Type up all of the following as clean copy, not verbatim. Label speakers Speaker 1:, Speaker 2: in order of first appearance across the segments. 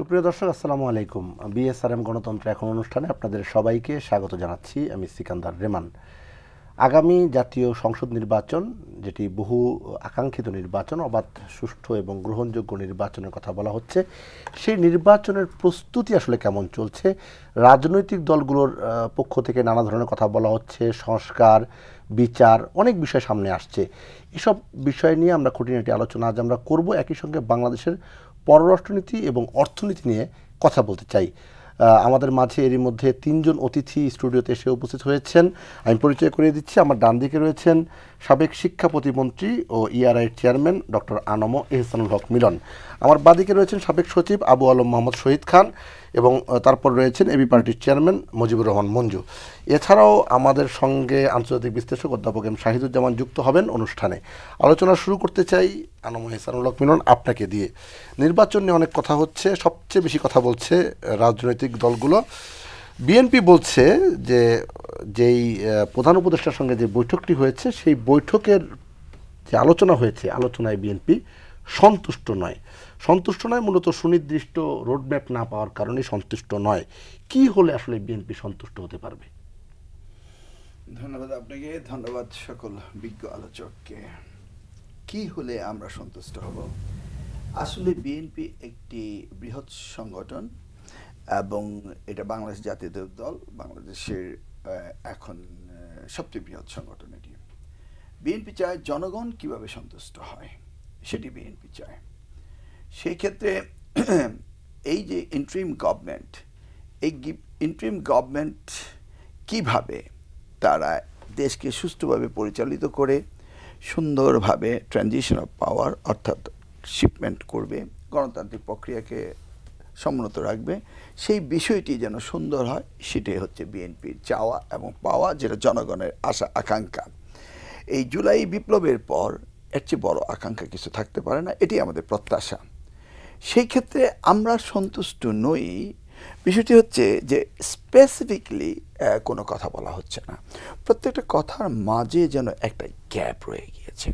Speaker 1: সুপ্রিয় দর্শক, আসসালামু আলাইকুম। বিএসআরএম গণতন্ত্র এখন অনুষ্ঠানে আপনাদের সবাইকে স্বাগত জানাচ্ছি। আমি সিকান্দার রেমান। আগামী জাতীয় সংসদ নির্বাচন, যেটি বহু আকাঙ্ক্ষিত নির্বাচন, অবাধ, সুষ্ঠু এবং গ্রহণযোগ্য নির্বাচনের কথা বলা হচ্ছে, সেই নির্বাচনের প্রস্তুতি আসলে কেমন চলছে? রাজনৈতিক দলগুলোর পক্ষ থেকে নানা ধরনের কথা বলা হচ্ছে, সংস্কার, বিচার, অনেক বিষয় সামনে আসছে। এসব বিষয় নিয়ে আমরা খুঁটিনাটি আলোচনা আজ আমরা করব। একই সঙ্গে বাংলাদেশের পররাষ্ট্রনীতি এবং অর্থনীতি নিয়ে কথা বলতে চাই। আমাদের মাঝে এরই মধ্যে তিনজন অতিথি স্টুডিওতে এসে উপস্থিত হয়েছেন। আমি পরিচয় করিয়ে দিচ্ছি। আমার ডান দিকে রয়েছেন সাবেক শিক্ষা প্রতিমন্ত্রী ও ইআরআই চেয়ারম্যান ডক্টর আনম এহসানুল হক মিলন। আমার বাদিকে রয়েছেন সাবেক সচিব আবু আলম মোহাম্মদ শহীদ খান এবং তারপর রয়েছেন এবি পার্টির চেয়ারম্যান মুজিবুর রহমান মঞ্জু। এছাড়াও আমাদের সঙ্গে আন্তর্জাতিক বিশ্লেষক অধ্যাপক এম শাহিদুজ্জামান যুক্ত হবেন অনুষ্ঠানে। আলোচনা শুরু করতে চাই আনম এহসানুল হক মিলন আপনাকে দিয়ে। নির্বাচন নিয়ে অনেক কথা হচ্ছে, সবচেয়ে বেশি কথা বলছে রাজনৈতিক দলগুলো। বিএনপি বলছে যে যেই প্রধান উপদেষ্টার সঙ্গে যে বৈঠকটি হয়েছে, সেই বৈঠকের যে আলোচনা হয়েছে, আলোচনায় বিএনপি সন্তুষ্ট নয়। মূলত সুনির্দিষ্ট রোডম্যাপ না পাওয়ার কারণে সন্তুষ্ট নয়। কি হলে আসলে বিএনপি সন্তুষ্ট হতে পারবে?
Speaker 2: ধন্যবাদ আপনাকে, ধন্যবাদ সকল বিজ্ঞ আলোচককে। কি হলে আমরা সন্তুষ্ট হব? আসলে বিএনপি একটি বৃহৎ সংগঠন এবং এটা বাংলাদেশ জাতীয় দল, বাংলাদেশের এখন সবচেয়ে বৃহৎ সংগঠন এটি। বিএনপি চায় জনগণ কিভাবে সন্তুষ্ট হয় সেটি বিএনপি চায়। সেই ক্ষেত্রে এই যে ইন্টারিম গভর্নমেন্ট, এই ইন্টারিম গভর্নমেন্ট কিভাবে তারা দেশকে সুষ্ঠুভাবে পরিচালিত করে সুন্দরভাবে ট্রানজিশন অফ পাওয়ার অর্থাৎ শিপমেন্ট করবে, গণতান্ত্রিক প্রক্রিয়াকে সমুন্নত রাখবে, সেই বিষয়টি যেন সুন্দর হয়, সেটাই হচ্ছে বিএনপির চাওয়া এবং পাওয়া, যেটা জনগণের আশা আকাঙ্ক্ষা। এই জুলাই বিপ্লবের পর এর চেয়ে বড় আকাঙ্ক্ষা কিছু থাকতে পারে না, এটি আমাদের প্রত্যাশা। সেই ক্ষেত্রে আমরা সন্তুষ্ট নই। বিষয়টি হচ্ছে যে স্পেসিফিকলি কোনো কথা বলা হচ্ছে না, প্রত্যেকটা কথার মাঝে যেন একটা গ্যাপ রয়ে গিয়েছে।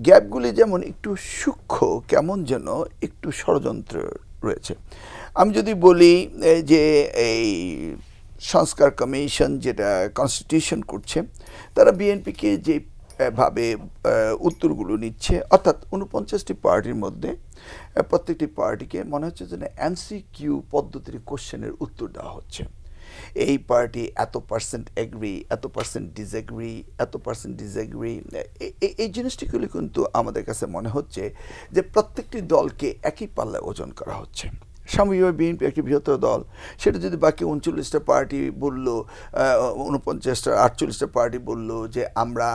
Speaker 2: গ্যাপগুলি যেমন একটু সূক্ষ্ম, কেমন যেন একটু ষড়যন্ত্র রয়েছে। আমি যদি বলি যে এই সংস্কার কমিশন যেটা কনস্টিটিউশন করছে, তারা বিএনপিকে যে ভাবে উত্তরগুলো নিচ্ছে, অর্থাৎ 49টি পার্টির মধ্যে প্রত্যেকটি পার্টিকে মনে হচ্ছে যেন এমসিকিউ পদ্ধতির কোশ্চেনের উত্তর দেওয়া হচ্ছে। এই পার্টি এত পার্সেন্ট এগ্রি, এত পার্সেন্ট ডিসএগ্রি, এত পার্সেন্ট ডিসএগ্রি। এই জিনিসটিগুলি কিন্তু আমাদের কাছে মনে হচ্ছে যে প্রত্যেকটি দলকে একই পাল্লায় ওজন করা হচ্ছে। সাময়িকভাবে বিএনপি একটি বৃহত্তর দল, সেটা যদি বাকি 39টা পার্টি বললো, 49টা 48টা পার্টি বললো যে আমরা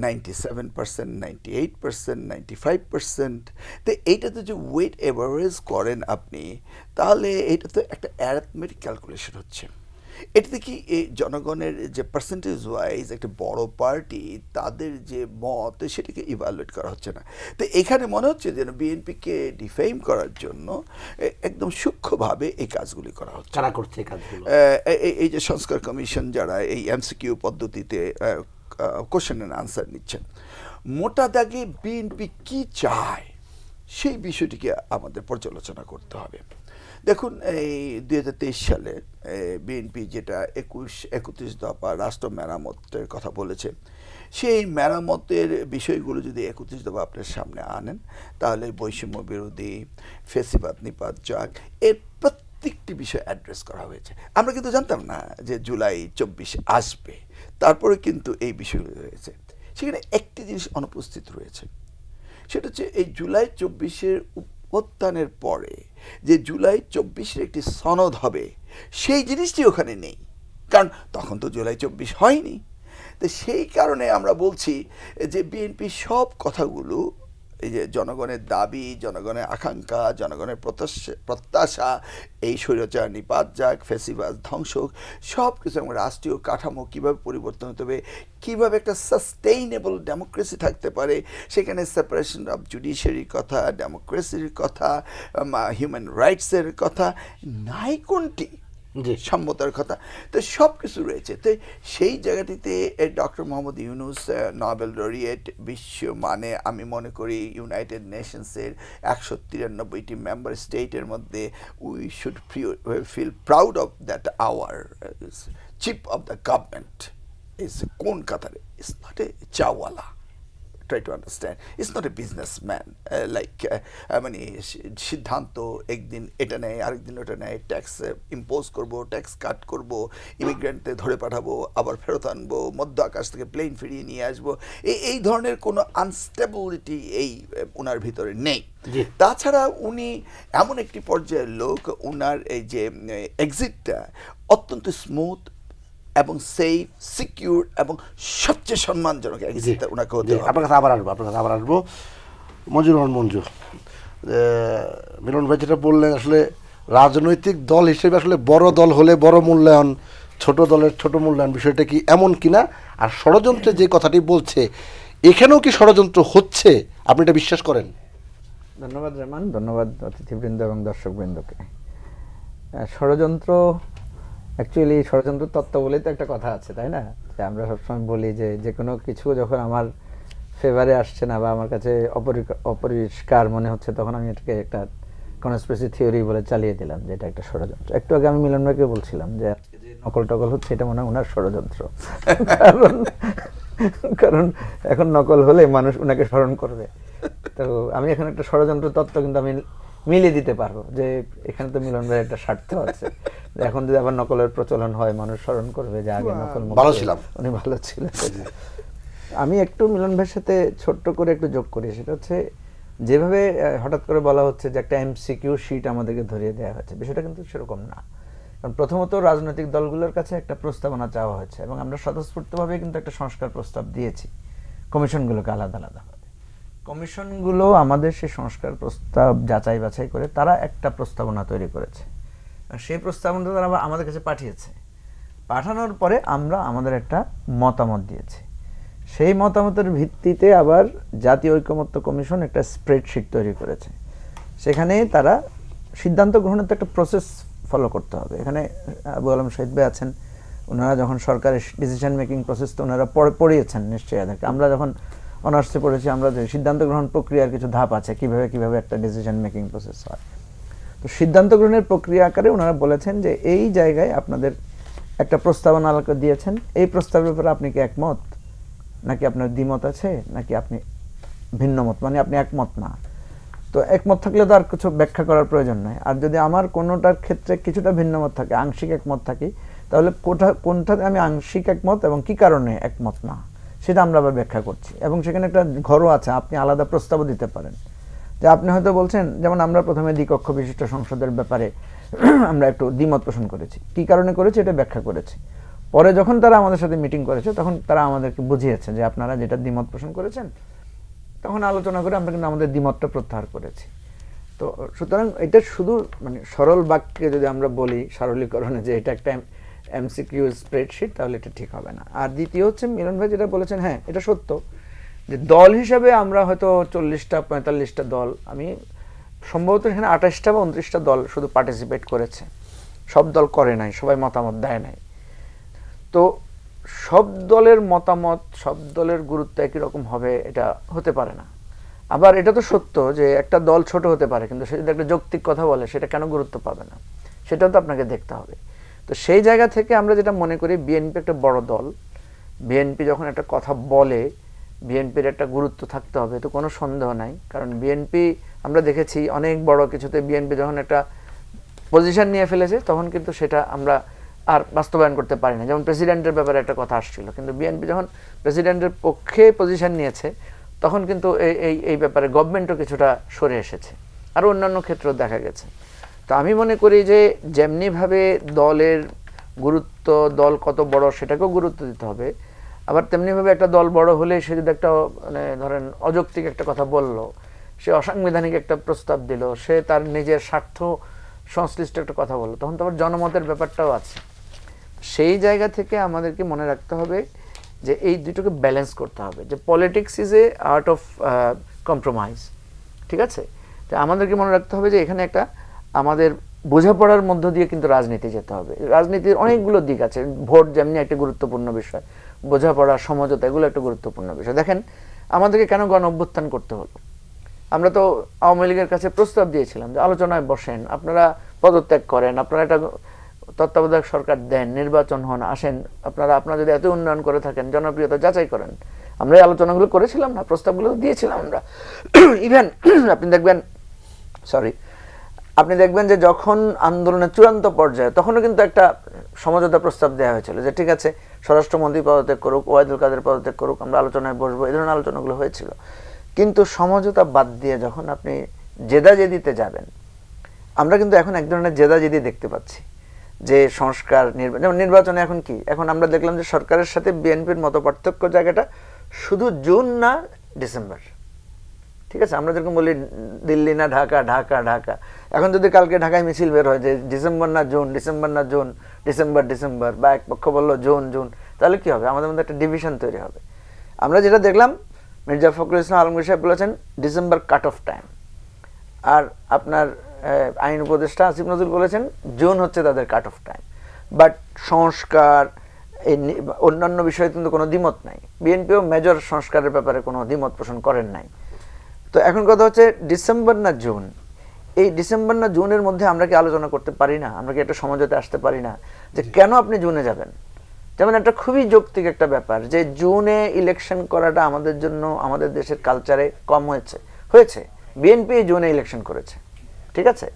Speaker 2: 97%, 98%, 95%, তো এইটাতে যে ওয়েট এভারেজ করেন আপনি, তাহলে এটা তো একটা অ্যারিথমেটিক ক্যালকুলেশন হচ্ছে। এটাতে কি এই জনগণের যে পার্সেন্টেজ ওয়াইজ একটা বড় পার্টি, তাদের যে মত, সেটাকে ইভ্যালুয়েট করা হচ্ছে না। তো এখানে মনে হচ্ছে যেন বিএনপিকে ডিফেম করার জন্য একদম সূক্ষ্মভাবে এই কাজগুলি করা হচ্ছে।
Speaker 1: কারা করছে এই কাজগুলো?
Speaker 2: এই যে সংস্কার কমিশন যারা এই এমসিকিউ পদ্ধতিতে কোশ্চেন অ্যান্ড আনসার নিচ্ছেন, মোটা দাগে বিএনপি কি চায় সেই বিষয়টিকে আমাদের পর্যালোচনা করতে হবে। দেখুন, এই 2023 সালে বিএনপি যেটা 31 দফা রাষ্ট্র মেরামতের কথা বলেছে, সেই মেরামতের বিষয়গুলো যদি 31 দফা আপনার সামনে আনেন, তাহলে বৈষম্য বিরোধী, ফেসিবাদ নিপাত যাক, এর প্রত্যেকটি বিষয় অ্যাড্রেস করা হয়েছে। আমরা কিন্তু জানতাম না যে জুলাই 24 আসবে, তারপরে কিন্তু এই বিষয়গুলো রয়েছে। সেখানে একটি জিনিস অনুপস্থিত রয়েছে, সেটা হচ্ছে এই জুলাই 24-এর উত্থানের পরে যে জুলাই 24-এর একটি সনদ হবে, সেই জিনিসটি ওখানে নেই, কারণ তখন তো জুলাই 24 হয়নি। তো সেই কারণে আমরা বলছি যে বিএনপি সব কথাগুলো, এই যে জনগণের দাবি, জনগণের আকাঙ্ক্ষা, জনগণের প্রত্যাশা, এই স্বৈরাচার নিপাত যাক, ফেসিবাদ ধ্বংস, সব কিছু, এবং রাষ্ট্রীয় কাঠামো কীভাবে পরিবর্তন হতে হবে, কীভাবে একটা সাস্টেইনেবল ডেমোক্রেসি থাকতে পারে, সেখানে সেপারেশন অফ জুডিশিয়ারির কথা, ডেমোক্রেসির কথা, হিউম্যান রাইটসের কথা নাই কোনটি। সম্মতার কথা, তো সব কিছু রয়েছে। তো সেই জায়গাটিতে doctor Mohammad Yunus Nobel laureate বিশ্ব মানে আমি মনে করি ইউনাইটেড নেশনসের 193টি মেম্বার স্টেটের মধ্যে we should feel proud of that our chief of the government is কোন কাতারে, is not a chaiwala, try to understand, it's not a businessman like মানে সিদ্ধান্ত একদিন এটা নেয় আরেকদিন ওটা নেয়, ট্যাক্স ইম্পোজ করব, ট্যাক্স কাট করব, ইমিগ্রেন্টদের ধরে পাঠাবো, আবার ফেরত আনবো, মধ্য আকাশ থেকে প্লেন ফিরিয়ে নিয়ে আসবো, এই ধরনের কোনো আনস্টেবিলিটি এই ওনার ভিতরে নেই। তাছাড়া উনি এমন একটি পর্যায়ের লোক, ওনার এই যে এক্সিটটা অত্যন্ত স্মুথ এবং সেফ, সিকিউর এবং সবচেয়ে সম্মানজনক এক্সিট ওনাকে হতে হবে।
Speaker 1: আপনার কাছে আবার আসবো মঞ্জুর রহমান মঞ্জু, মিলন ভাই যেটা বললেন, আসলে রাজনৈতিক দল হিসেবে আসলে বড় দল হলে বড় মূল্যায়ন, ছোট দলের ছোট মূল্যায়ন, বিষয়টা কি এমন কিনা? আর ষড়যন্ত্রে যে কথাটি বলছে, এখানেও কি ষড়যন্ত্র হচ্ছে, আপনি এটা বিশ্বাস করেন?
Speaker 3: ধন্যবাদ রেমান, ধন্যবাদ অতিথিবৃন্দ এবং দর্শকবৃন্দকে। ষড়যন্ত্র, অ্যাকচুয়ালি ষড়যন্ত্র তত্ত্ব বলেই তো একটা কথা আছে, তাই না? যে আমরা সবসময় বলি যে কোনো কিছু যখন আমার ফেভারে আসছে না বা আমার কাছে অপরিষ্কার মনে হচ্ছে, তখন আমি এটাকে একটা কনস্পিরেসি থিওরি বলে চালিয়ে দিলাম যে এটা একটা ষড়যন্ত্র। একটু আগে আমি মিলন ভাইকে বলছিলাম যে আজকে যে নকল টকল হচ্ছে এটা মনে হয় ওনার ষড়যন্ত্র, কারণ এখন নকল হলে মানুষ ওনাকে স্মরণ করবে। তো আমি এখন একটা ষড়যন্ত্র তত্ত্ব কিন্তু আমি মিলিয়ে দিতে পারবো যে এখানে তো মিলন ভাইয়ের একটা স্বার্থ আছে, এখন যদি আবার নকলের প্রচলন হয় মানুষ স্মরণ করবে যে আগে নকল
Speaker 1: ভালো ছিলাম,
Speaker 3: উনি ভালো ছিলেন। আমি একটু মিলন ভাইয়ের সাথে ছোট্ট করে একটু যোগ করি, সেটা হচ্ছে যেভাবে হঠাৎ করে বলা হচ্ছে যে একটা এমসিকিউ শিট আমাদেরকে ধরিয়ে দেওয়া হয়েছে, বিষয়টা কিন্তু সেরকম না। কারণ প্রথমত রাজনৈতিক দলগুলোর কাছে একটা প্রস্তাবনা চাওয়া হয়েছে এবং আমরা স্বতঃস্ফূর্তভাবে কিন্তু একটা সংস্কার প্রস্তাব দিয়েছি কমিশনগুলোকে আলাদা আলাদাভাবে। কমিশনগুলো আমাদের সেই সংস্কার প্রস্তাব যাচাই বাছাই করে তারা একটা প্রস্তাবনা তৈরি করেছে, আর সেই প্রস্তাবনাটা তারা আমাদের কাছে পাঠিয়েছে। পাঠানোর পরে আমরা আমাদের একটা মতামত দিয়েছি। সেই মতামতের ভিত্তিতে আবার জাতীয় ঐকমত্য কমিশন একটা স্প্রেডশিট তৈরি করেছে। সেখানে তারা সিদ্ধান্ত গ্রহণের তো একটা প্রসেস ফলো করতে হবে। এখানে আবু আলম শহীদ ভাই আছেন, ওনারা যখন সরকারের ডিসিশন মেকিং প্রসেস তো ওনারা পড়িয়েছেন নিশ্চয়ই এদেরকে। আমরা যখন অনার্সে পড়েছি, আমরা যে সিদ্ধান্ত গ্রহণ প্রক্রিয়ার কিছু ধাপ আছে, কিভাবে একটা ডিসিশন মেকিং প্রসেস হয়। তো সিদ্ধান্ত গ্রহণের প্রক্রিয়া আকারে ওনারা বলেছেন যে এই জায়গায় আপনাদের একটা প্রস্তাবনা দিয়েছেন, এই প্রস্তাবের ব্যাপারে আপনি কি একমত, নাকি আপনার দ্বিমত আছে, নাকি আপনি ভিন্ন মত, মানে আপনি একমত না। তো একমত থাকলে তো আর কিছু ব্যাখ্যা করার প্রয়োজন নাই। আর যদি আমার কোনোটার ক্ষেত্রে কিছুটা ভিন্ন মত থাকে, আংশিক একমত থাকি, তাহলে কোনটাতে আমি আংশিক একমত এবং কি কারণে একমত না সেটা আমরা আবার ব্যাখ্যা করছি। এবং সেখানে একটা ঘরও আছে, আপনি আলাদা প্রস্তাবও দিতে পারেন। যে আপনি হয়তো বলছেন, যেমন আমরা প্রথমে দ্বিকক্ষ বিশিষ্ট সংসদের ব্যাপারে আমরা একটু দ্বিমত পোষণ করেছি, কি কারণে করেছি এটা ব্যাখ্যা করেছি। পরে যখন তারা আমাদের সাথে মিটিং করেছে, তখন তারা আমাদেরকে বুঝিয়েছে যে আপনারা যেটা দ্বিমত পোষণ করেছেন, তখন আলোচনা করে আমরা কিন্তু আমাদের দ্বিমতটা প্রত্যাহার করেছি। তো সুতরাং এটা শুধু মানে সরল বাক্যে যদি আমরা বলি সরলীকরণে যে এটা একটা এমসিকিউ স্প্রেডশিট, তাহলে এটা ঠিক হবে না। আর দ্বিতীয় হচ্ছে মিলন ভাই যেটা বলেছেন, হ্যাঁ এটা সত্য যে দল হিসাবে আমরা হয়তো 40টা 45টা দল, আমি সম্ভবত এখানে 28টা বা 29টা দল শুধু পার্টিসিপেট করেছে, সব দল করে নাই, সবাই মতামত দেয় নাই। তো সব দলের মতামত, সব দলের গুরুত্ব একই রকম হবে এটা হতে পারে না। আবার এটা তো সত্য যে একটা দল ছোট হতে পারে, কিন্তু সে যদি একটা যৌক্তিক কথা বলে সেটা কেন গুরুত্ব পাবে না, সেটাও তো আপনাকে দেখতে হবে। তো সেই জায়গা থেকে আমরা যেটা মনে করি, বিএনপি একটা বড় দল, বিএনপি যখন একটা কথা বলে বিএনপির একটা গুরুত্ব থাকতে হবে, তো কোনো সন্দেহ নাই। কারণ বিএনপি আমরা দেখেছি অনেক বড় কিছুতে বিএনপি যখন একটা পজিশন নিয়ে ফেলেছে, তখন কিন্তু সেটা আমরা আর বাস্তবায়ন করতে পারি না। যেমন প্রেসিডেন্টের ব্যাপারে একটা কথা আসছিল, কিন্তু বিএনপি যখন প্রেসিডেন্টের পক্ষে পজিশন নিয়েছে, তখন কিন্তু এই ব্যাপারে গভর্নমেন্টও কিছুটা সরে এসেছে, আর অন্যান্য ক্ষেত্রেও দেখা গেছে। তো আমি মনে করি যে যেমনিভাবে দলের গুরুত্ব, দল কত বড় সেটাকেও গুরুত্ব দিতে হবে, আবার তেমনিভাবে একটা দল বড় হলে সে যদি একটা মানে ধরেন অযৌক্তিক একটা কথা বলল, সে অসাংবিধানিক একটা প্রস্তাব দিল, সে তার নিজের স্বার্থ সংশ্লিষ্ট একটা কথা বললো, তখন তো আবার জনমতের ব্যাপারটাও আছে। সেই জায়গা থেকে আমাদেরকে মনে রাখতে হবে যে এই দুটোকে ব্যালেন্স করতে হবে, যে politics is a art of compromise, ঠিক আছে? তো আমাদেরকে মনে রাখতে হবে যে এখানে একটা আমাদের বোঝাপড়ার মধ্য দিয়ে কিন্তু রাজনীতি যেতে হবে। রাজনীতির অনেকগুলো দিক আছে, ভোট যেমনি একটা গুরুত্বপূর্ণ বিষয়, বোঝাপড়া, সমঝোতা, এগুলো একটা গুরুত্বপূর্ণ বিষয়। দেখেন আমাদেরকে কেন গণ অভ্যুত্থান করতে হলো? আমরা তো আওয়ামী লীগের কাছে প্রস্তাব দিয়েছিলাম যে আলোচনায় বসেন, আপনারা পদত্যাগ করেন, আপনারা একটা তত্ত্বাবধায়ক সরকার দেন, নির্বাচন হন, আসেন, আপনারা যদি এত উন্নয়ন করে থাকেন জনপ্রিয়তা যাচাই করেন। আমরা এই আলোচনাগুলো করেছিলাম না, প্রস্তাবগুলো দিয়েছিলাম আমরা। ইভেন আপনি দেখবেন যে যখন আন্দোলনের চূড়ান্ত পর্যায়ে তখনও কিন্তু একটা সমঝোতা প্রস্তাব দেওয়া হয়েছিল যে ঠিক আছে স্বরাষ্ট্রমন্ত্রী পদত্যাগ করুক, ওয়াহিদুল কাদের পদত্যাগ করুক, আমরা আলোচনায় বসবো, এই ধরনের আলোচনাগুলো হয়েছিল। কিন্তু সমঝোতা বাদ দিয়ে যখন আপনি জেদাজেদিতে যাবেন, আমরা কিন্তু এখন এক ধরনের জেদাজেদি দেখতে পাচ্ছি যে সংস্কার, যেমন নির্বাচনে এখন কি, এখন আমরা দেখলাম যে সরকারের সাথে বিএনপির মতো পার্থক্য জায়গাটা শুধু জুন না ডিসেম্বর। ঠিক আছে, আমরা যেরকম বলি দিল্লি না ঢাকা, ঢাকা ঢাকা, এখন যদি কালকে ঢাকায় মিছিল বের হয় যে ডিসেম্বর না জুন, ডিসেম্বর না জুন, ডিসেম্বর ডিসেম্বর, বা এক পক্ষ বললো জুন জুন, তাহলে কি হবে? আমাদের মধ্যে একটা ডিভিশন তৈরি হবে। আমরা যেটা দেখলাম, মির্জা ফখরুল ইসলাম আলমগীর সাহেব বলেছেন ডিসেম্বর কাট অফ টাইম, আর আপনার আইন উপদেষ্টা আসিফ নজরুল বলেছেন জুন হচ্ছে তাদের কাট অফ টাইম। বাট সংস্কার, এই অন্যান্য বিষয়ে কিন্তু কোনো দ্বিমত নাই। বিএনপিও মেজর সংস্কারের ব্যাপারে কোনো দ্বিমত পোষণ করেন নাই। তো এখন কথা হচ্ছে ডিসেম্বর না জুন, এই ডিসেম্বর না জুনের মধ্যে আমরা কি আলোচনা করতে পারি না? আমরা কি একটা সমঝোতায় আসতে পারি না যে কেন আপনি জুনে যাবেন? যেমন একটা খুবই যৌক্তিক একটা ব্যাপার যে জুনে ইলেকশন করাটা আমাদের জন্য, আমাদের দেশের কালচারে কম হয়েছে। বিএনপি জুনে ইলেকশন করেছে, ঠিক আছে।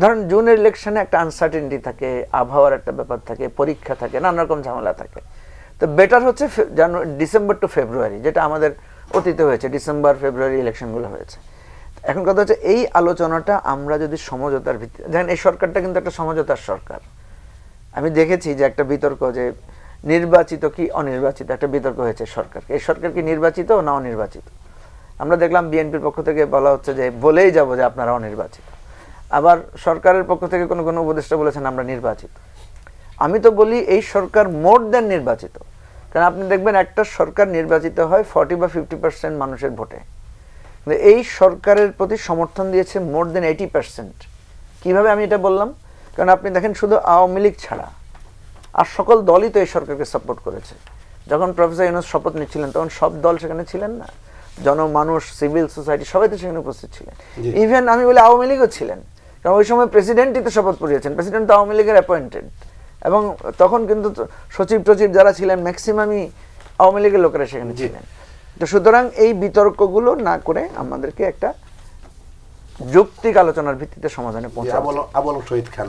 Speaker 3: ধরেন জুনের ইলেকশনে একটা আনসার্টেনিটি থাকে, আবহাওয়ার একটা ব্যাপার থাকে, পরীক্ষা থাকে, নানা রকম ঝামেলা থাকে। তো বেটার হচ্ছে ডিসেম্বর টু ফেব্রুয়ারি, যেটা আমাদের অতীতে হয়েছে, ডিসেম্বর ফেব্রুয়ারি ইলেকশনগুলো হয়েছে। এখন কথা হচ্ছে এই আলোচনাটা আমরা যদি সমঝোতার ভিত্তিতে, দেখেন এই সরকারটা কিন্তু একটা সমঝোতার সরকার। আমি দেখেছি যে একটা বিতর্ক যে নির্বাচিত কি অনির্বাচিত, একটা বিতর্ক হয়েছে সরকারকে, এই সরকার কি নির্বাচিত না অনির্বাচিত। আমরা দেখলাম বিএনপির পক্ষ থেকে বলা হচ্ছে যে বলেই যাব যে আপনারা অনির্বাচিত, আবার সরকারের পক্ষ থেকে কোনো কোনো উপদেষ্টা বলেছেন আমরা নির্বাচিত। আমি তো বলি এই সরকার মোর দেন নির্বাচিত, কারণ আপনি দেখবেন একটা সরকার নির্বাচিত হয় 40 বা 50% মানুষের ভোটে, কিন্তু এই সরকারের প্রতি সমর্থন দিয়েছে মোর দেন 80%। কিভাবে আমি এটা বললাম? কারণ আপনি দেখেন শুধু আওয়ামী লীগ ছাড়া আর সকল দলই তো এই সরকারকে সাপোর্ট করেছে। যখন প্রফেসর ইউনূস শপথ নিচ্ছিলেন তখন সব দল সেখানে ছিলেন না, জনমানুষ, সিভিল সোসাইটি সবাই তো সেখানে উপস্থিত ছিলেন। ইভেন আমি বলি আওয়ামী লীগও ছিলেন, কারণ ওই সময় প্রেসিডেন্টই তো শপথ পড়িয়েছেন, প্রেসিডেন্ট তো আওয়ামী লীগের অ্যাপয়েন্টেড, এবং তখন কিন্তু সচিব টচিব যারা ছিলেন ম্যাক্সিমামই আওয়ামী লীগের লোকেরা সেখানে ছিলেন। তো সুতরাং এই বিতর্কগুলো না করে আমাদেরকে একটা যৌক্তিক আলোচনার ভিত্তিতে সমাধানে পৌঁছাবো।
Speaker 1: আবুল শহীদ খান,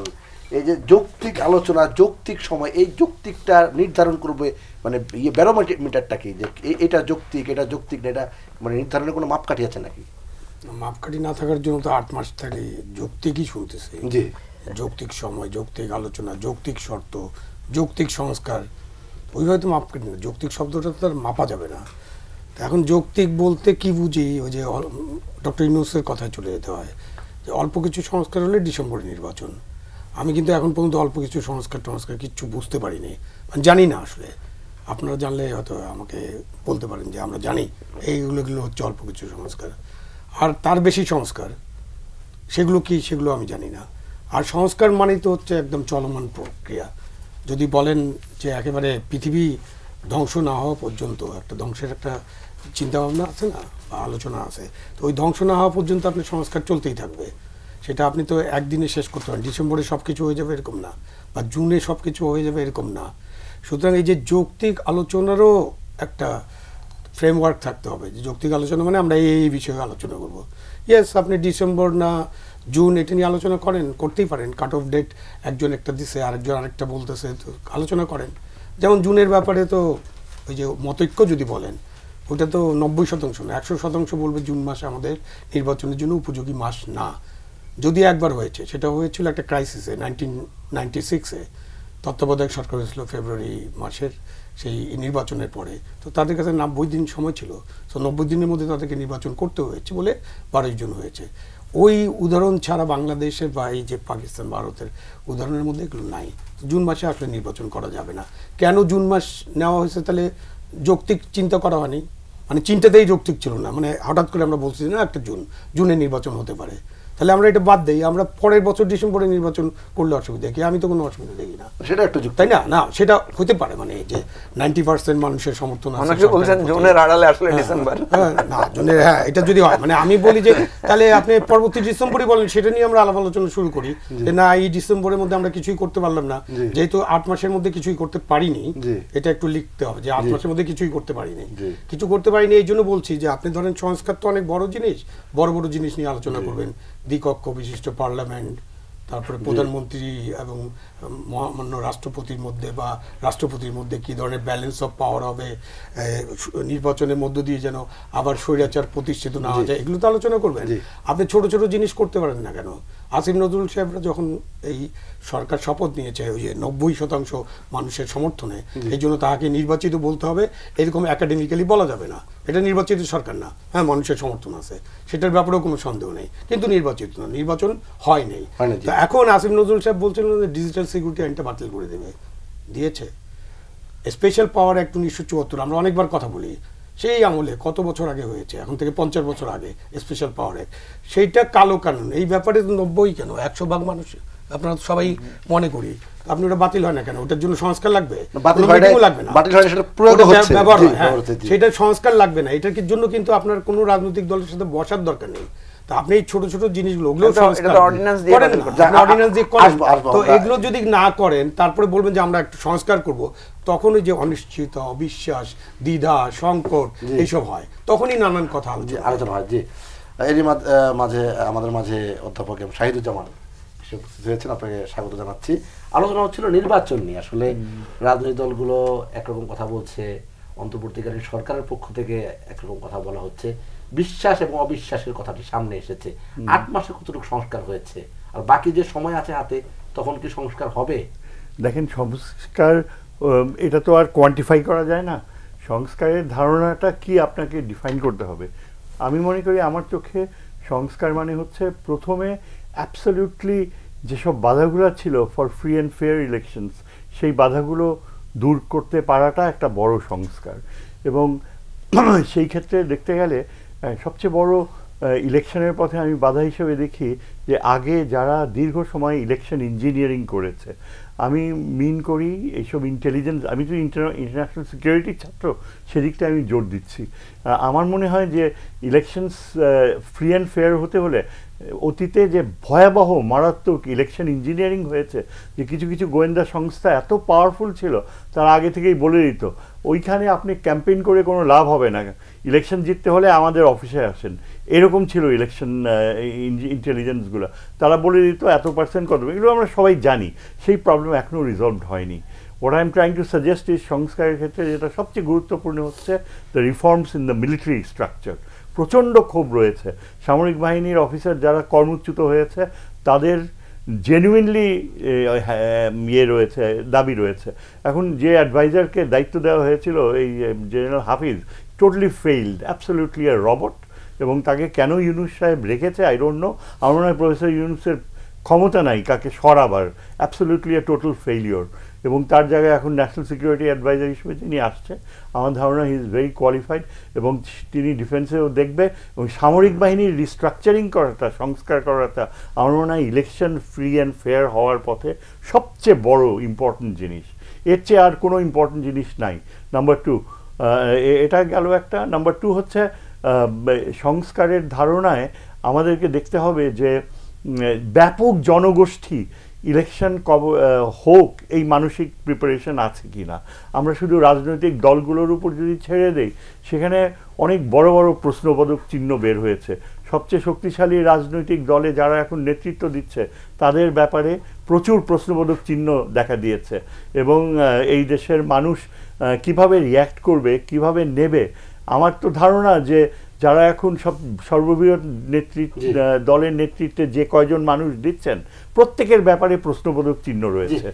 Speaker 1: এই যে যৌক্তিক আলোচনা, যৌক্তিক সময়, এই যৌক্তিকটা নির্ধারণ করবে মানে ব্যারোমিটারটা কি, যে এটা যৌক্তিক, এটা যৌক্তিক না, এটা মানে নির্ধারণের কোনো মাপকাঠি আছে নাকি?
Speaker 4: মাপকাঠি না থাকার জন্য তো 8 মাস থেকে যৌক্তিকই শুনতেছে।
Speaker 1: জি,
Speaker 4: যৌক্তিক সময়, যৌক্তিক আলোচনা, যৌক্তিক শর্ত, যৌক্তিক সংস্কার, ওইভাবে তো মাপকাঠি না। যৌক্তিক শব্দটা তো আর মাপা যাবে না। এখন যৌক্তিক বলতে কি বুঝি? ওই যে ডক্টর ইউনূসের কথায় চলে যেতে হয় যে অল্প কিছু সংস্কার হলে ডিসেম্বরে নির্বাচন। আমি কিন্তু এখন পর্যন্ত অল্প কিছু সংস্কার কিচ্ছু বুঝতে পারিনি, জানি না আসলে। আপনারা জানলে হয়তো আমাকে বলতে পারেন যে আমরা জানি এইগুলো হচ্ছে অল্প কিছু সংস্কার, আর তার বেশি সংস্কার সেগুলো কি, সেগুলো আমি জানি না। আর সংস্কার মানেই তো হচ্ছে একদম চলমান প্রক্রিয়া। যদি বলেন যে একেবারে পৃথিবী ধ্বংস না হওয়া পর্যন্ত, একটা ধ্বংসের একটা চিন্তাভাবনা আছে না, বা আলোচনা আছে, তো ওই ধ্বংস না হওয়া পর্যন্ত আপনি সংস্কার চলতেই থাকবে। সেটা আপনি তো একদিনে শেষ করতে পারেন। ডিসেম্বরে সব কিছু হয়ে যাবে এরকম না, বা জুনে সব কিছু হয়ে যাবে এরকম না। সুতরাং এই যে যৌক্তিক আলোচনারও একটা ফ্রেমওয়ার্ক থাকতে হবে, যে যৌক্তিক আলোচনা মানে আমরা এই বিষয়ে আলোচনা করব। ইয়েস, আপনি ডিসেম্বর না জুন এটা নিয়ে আলোচনা করতেই পারেন। কাট অফ ডেট একজন একটা দিছে, আরেকজন আরেকটা বলতেছে, তো আলোচনা করেন। যেমন জুনের ব্যাপারে তো ওই যে মতৈক্য যদি বলেন, ওইটা তো 90% না, 100% বলবে জুন মাস আমাদের নির্বাচনের জন্য উপযোগী মাস না। যদি একবার হয়েছে, সেটা হয়েছিল একটা ক্রাইসিসে 1996-এ, তত্ত্বাবধায়ক সরকার হয়েছিল ফেব্রুয়ারি মাসের সেই নির্বাচনের পরে। তো তাদের কাছে 90 দিন সময় ছিল, তো 90 দিনের মধ্যে তাদেরকে নির্বাচন করতে হয়েছে বলে 12 জন হয়েছে। ওই উদাহরণ ছাড়া বাংলাদেশের বা এই যে পাকিস্তান, ভারতের উদাহরণের মধ্যে এগুলো নাই। জুন মাসে আসলে নির্বাচন করা যাবে না। কেন জুন মাস নেওয়া হয়েছে? তাহলে যৌক্তিক চিন্তা করা হয়নি, মানে চিন্তাতেই যৌক্তিক ছিল না। মানে হঠাৎ করে আমরা বলছি না একটা জুনে নির্বাচন হতে পারে, তাহলে আমরা এটা বাদ দেই, আমরা পরের বছর ডিসেম্বরে নির্বাচন করলে অসুবিধা কি? আমি তো কোনো অসুবিধা দেখি না,
Speaker 1: সেটা একটা যুক্তি,
Speaker 4: তাই না? না, সেটা হতে পারে, মানে যে 90% মানুষের সমর্থন আছে,
Speaker 3: অনেকে বলছেন জুনের আড়ালে আসলে ডিসেম্বর,
Speaker 4: না জুনের, হ্যাঁ এটা যদি হয়, মানে আমি বলি যে তাহলে আপনি পরবর্তী ডিসেম্বরে বলেন, সেটা নিয়ে আমরা আলাপ আলোচনা শুরু করি যে না এই ডিসেম্বরের মধ্যে আমরা কিছুই করতে পারলাম না, যেহেতু 8 মাসের মধ্যে কিছুই করতে পারিনি, এটা একটু লিখতে হবে যে 8 মাসের মধ্যে কিছুই করতে পারিনি, কিছু করতে পারিনি। এই জন্য বলছি যে আপনি ধরেন সংস্কার তো অনেক বড় জিনিস, বড় বড় জিনিস নিয়ে আলোচনা করবেন, দ্বিকক্ষ বিশিষ্ট পার্লামেন্ট, তারপরে প্রধানমন্ত্রী এবং মহামান্য রাষ্ট্রপতির মধ্যে বা রাষ্ট্রপতির মধ্যে কি ধরনের ব্যালেন্স অফ পাওয়ার হবে, নির্বাচনের মধ্য দিয়ে যেন আবার স্বৈরাচার প্রতিষ্ঠিত না হয়ে যায়, এগুলো তো আলোচনা করবেন। আপনি ছোট ছোট জিনিস করতে পারেন না কেন? আসিফ নজরুল সাহেবরা যখন এই সরকার শপথ নিয়েছে ওই যে 90% মানুষের সমর্থনে, এই জন্য তাকে নির্বাচিত বলতে হবে এরকম একাডেমিক্যালি বলা যাবে না, এটা নির্বাচিত সরকার না, হ্যাঁ মানুষের সমর্থন আছে, সেটার ব্যাপারেও কোনো সন্দেহ নেই, কিন্তু নির্বাচিত না, নির্বাচন হয় নাই। তো এখন আসিফ নজরুল সাহেব বলছেন যে ডিজিটাল সিকিউরিটি আইনটা বাতিল করে দেবে, দিয়েছে। স্পেশাল পাওয়ার অ্যাক্ট 1974 আমরা অনেকবার কথা বলি, সেই আমলে কত বছর আগে হয়েছে, এখন থেকে 50 বছর আগে স্পেশাল পাওয়ার অ্যাক্ট, সেইটা কালো কানুন। এই ব্যাপারে 90 কেন 100% মানুষ আপনারা সবাই মনে করি, আপনি ওটা বাতিল হয় না কেন? ওটার জন্য সংস্কার লাগবে? লাগবে না, সেটা সংস্কার লাগবে না, এটার জন্য কিন্তু আপনার কোনো রাজনৈতিক দলের সাথে বসার দরকার নেই। তো আপনি এই ছোট ছোট জিনিসগুলো ওগুলো অর্ডিন্যান্স দিয়ে করেন, তো এগুলো যদি না করেন তারপরে বলবেন যে আমরা একটু সংস্কার করব, তখন ওই যে অনিশ্চয়তা, অবিশ্বাস, দ্বিধা, সংকট এইসব হয়, তখনই নানান কথা আলোচনা
Speaker 1: হয়। জি, এরই মাঝে আমাদের মাঝে অধ্যাপক শাহিদুজ্জামান হয়েছেন, আপনাকে স্বাগত জানাচ্ছি। আলোচনা হচ্ছিল নির্বাচন নিয়ে। আসলে রাজনৈতিক দলগুলো একরকম কথা বলছে, অন্তর্বর্তীকালীন সরকারের পক্ষ থেকে একরকম কথা বলা হচ্ছে, বিশ্বাস এবং অবিশ্বাসের কথাটি সামনে এসেছে। 8 মাসে কতটুকু সংস্কার হয়েছে, আর বাকি যে সময় আছে হাতে তখন কি সংস্কার হবে?
Speaker 5: দেখেন, সংস্কার এটা তো আর কোয়ান্টিফাই করা যায় না। সংস্কারের ধারণাটা কি আপনাকে ডিফাইন করতে হবে। আমি মনে করি আমার চোখে সংস্কার মানে হচ্ছে প্রথমে অ্যাবসলিউটলি যেসব বাধাগুলো ছিল for free and fair elections, সেই বাধাগুলো দূর করতে পারাটা একটা বড় সংস্কার। এবং সেই ক্ষেত্রে দেখতে গেলে সবচেয়ে বড় ইলেকশনের পথে আমি বাধা হিসেবে দেখি যে আগে যারা দীর্ঘ সময় ইলেকশন ইঞ্জিনিয়ারিং করেছে, আমি মিন করি এইসব ইন্টেলিজেন্স, আমি তো ইন্টারন্যাশনাল সিকিউরিটির ছাত্র, সেদিকটা আমি জোর দিচ্ছি। আমার মনে হয় যে ইলেকশনস ফ্রি অ্যান্ড ফেয়ার হতে হলে অতীতে যে ভয়াবহ মারাত্মক ইলেকশন ইঞ্জিনিয়ারিং হয়েছে, যে কিছু কিছু গোয়েন্দা সংস্থা এত পাওয়ারফুল ছিল তারা আগে থেকেই বলে দিত ওইখানে আপনি ক্যাম্পেইন করে কোনো লাভ হবে না, ইলেকশন জিততে হলে আমাদের অফিসে আসেন, এরকম ছিল ইলেকশন ইন্টেলিজেন্সগুলো। তারা বলে দিত এত পার্সেন্ট কত, এগুলো আমরা সবাই জানি। সেই প্রবলেম এখনও রিজলভড হয়নি। What I am trying to suggest is সংস্কারের ক্ষেত্রে যেটা সবচেয়ে গুরুত্বপূর্ণ হচ্ছে the reforms in the military structure. প্রচণ্ড ক্ষোভ রয়েছে, সামরিক বাহিনীর অফিসার যারা কর্মচ্যুত হয়েছে তাদের জেনুইনলি রয়েছে, দাবি রয়েছে। এখন যে অ্যাডভাইজারকে দায়িত্ব দেওয়া হয়েছিল এই জেনারেল হাফিজ, টোটালি ফেইলড, অ্যাবসলিউটলি আ রবট। এবং তাকে কেন ইউনুস সাহেব রেখেছে আই ডোন্ট নো। আমার মনে হয় প্রফেসর ইউনুসের ক্ষমতা নাই কাকে সরাবার, অ্যাবসলিউটলি আ টোটাল ফেইলিওর। এবং তার জায়গায় এখন ন্যাশনাল সিকিউরিটি অ্যাডভাইজার হিসেবে তিনি আসছে। আমার ধারণা হি ইজ ভেরি কোয়ালিফাইড, এবং তিনি ডিফেন্সেও দেখবে। এবং সামরিক বাহিনীর রিস্ট্রাকচারিং করাটা, সংস্কার করাটা আমার মনে হয় ইলেকশন ফ্রি অ্যান্ড ফেয়ার হওয়ার পথে সবচেয়ে বড় ইম্পর্টেন্ট জিনিস। এর চেয়ে আর কোনো ইম্পর্টেন্ট জিনিস নাই। নাম্বার 2, এটা গেল একটা। নাম্বার 2 হচ্ছে সংস্কারের ধারণায় আমাদেরকে দেখতে হবে যে ব্যাপক জনগোষ্ঠী ইলেকশন হোক এই মানসিক প্রিপারেশন আছে কি না। আমরা শুধু রাজনৈতিক দলগুলোর উপর যদি ছেড়ে দেই, সেখানে অনেক বড় বড় প্রশ্নবোধক চিহ্ন বের হয়েছে। সবচেয়ে শক্তিশালী রাজনৈতিক দলে যারা এখন নেতৃত্ব দিচ্ছে তাদের ব্যাপারে প্রচুর প্রশ্নবোধক চিহ্ন দেখা দিয়েছে। এবং এই দেশের মানুষ কিভাবে রিয়্যাক্ট করবে, কিভাবে নেবে, আমার তো ধারণা যে যারা এখন সর্ববৃহৎ দলের নেতৃত্বে যে কয়জন মানুষ দিচ্ছেন প্রত্যেকের ব্যাপারে প্রশ্নবোধক চিহ্ন রয়েছে।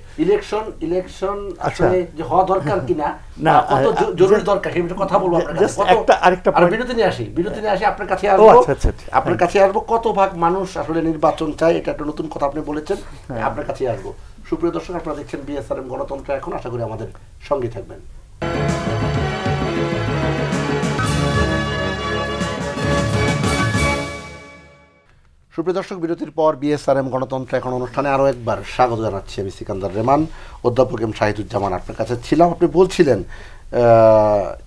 Speaker 1: ইলেকশন আসলে যে হওয়া দরকার কিনা, না কত জরুরি দরকার সেই কথা বলবো আপনার কাছে। আরেকটা বিরতি নিয়ে আসি আপনার কাছে আসবো। আপনার কাছে আসবো কত ভাগ মানুষ আসলে নির্বাচন চায়, এটা একটা নতুন কথা আপনি বলেছেন, আপনার কাছে আসবো। সুপ্রিয় দর্শক, আপনারা দেখছেন বিএসআরএম গণতন্ত্র এখন, আশা করি আমাদের সঙ্গে থাকবেন। সুপ্রিয় দর্শক, বিরতির পর বিএসআরএম গণতন্ত্র এখন অনুষ্ঠানে আরও একবার স্বাগত জানাচ্ছি। আমি সিকান্দার রেমান, অধ্যাপক এম শাহিদুজ্জামান আপনার কাছে ছিলাম। আপনি বলছিলেন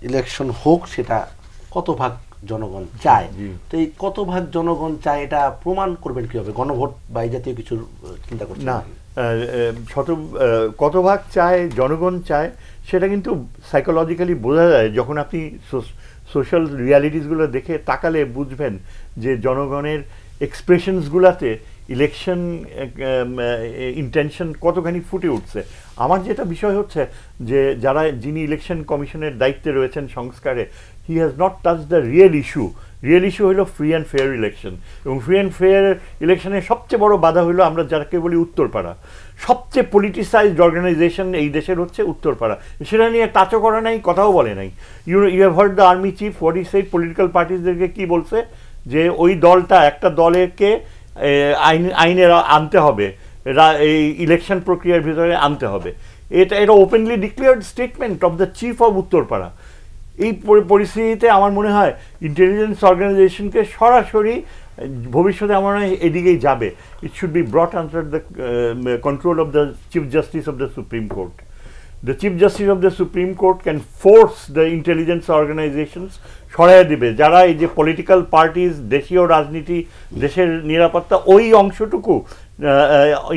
Speaker 1: ইলেকশন হোক, সেটা কত ভাগ জনগণ চায়, তো এই কত ভাগ জনগণ চায় এটা প্রমাণ করবেন কীভাবে? গণভোট বা এই জাতীয় কিছু চিন্তা করছেন
Speaker 5: না? কত ভাগ চায় জনগণ চায় সেটা কিন্তু সাইকোলজিক্যালি বোঝা যায়। যখন আপনি সোশ্যাল রিয়ালিটিসগুলো দেখে তাকালে বুঝবেন যে জনগণের এক্সপ্রেশনসগুলোতে ইলেকশন ইন্টেনশন কতখানি ফুটে উঠছে। আমার যেটা বিষয় হচ্ছে যে যিনি ইলেকশন কমিশনের দায়িত্বে রয়েছেন সংস্কারে, he has not touch the real issue. Real issue হলো ফ্রি অ্যান্ড ফেয়ার ইলেকশন, এবং ফ্রি অ্যান্ড ফেয়ার ইলেকশনের সবচেয়ে বড় বাধা হলো আমরা যাকে বলি উত্তরপাড়া। সবচেয়ে পলিটিসাইজড অর্গানাইজেশন এই দেশের হচ্ছে উত্তরপাড়া। সেটা নিয়ে টাচও করে নাই, কথাও বলে নাই। You have heard the army chief what is সেই পলিটিক্যাল পার্টিসদেরকে কি বলছে, যে ওই দলটা একটা দলেরকে আইনের আনতে হবে, এই ইলেকশন প্রক্রিয়ার ভিতরে আনতে হবে। এটা openly declared statement of the chief of Uttarpara. এই পরিস্থিতিতে আমার মনে হয় ইন্টেলিজেন্স অর্গানাইজেশনকে সরাসরি ভবিষ্যতে আমার মনে হয় এদিকেই যাবে। It should be ব্রট under the control of the chief justice of the supreme court. The Chief Justice of the Supreme Court can force the intelligence organizations সরাইয়া দিবে যারা এই যে পলিটিক্যাল পার্টিস, দেশীয় রাজনীতি, দেশের নিরাপত্তা, ওই অংশটুকু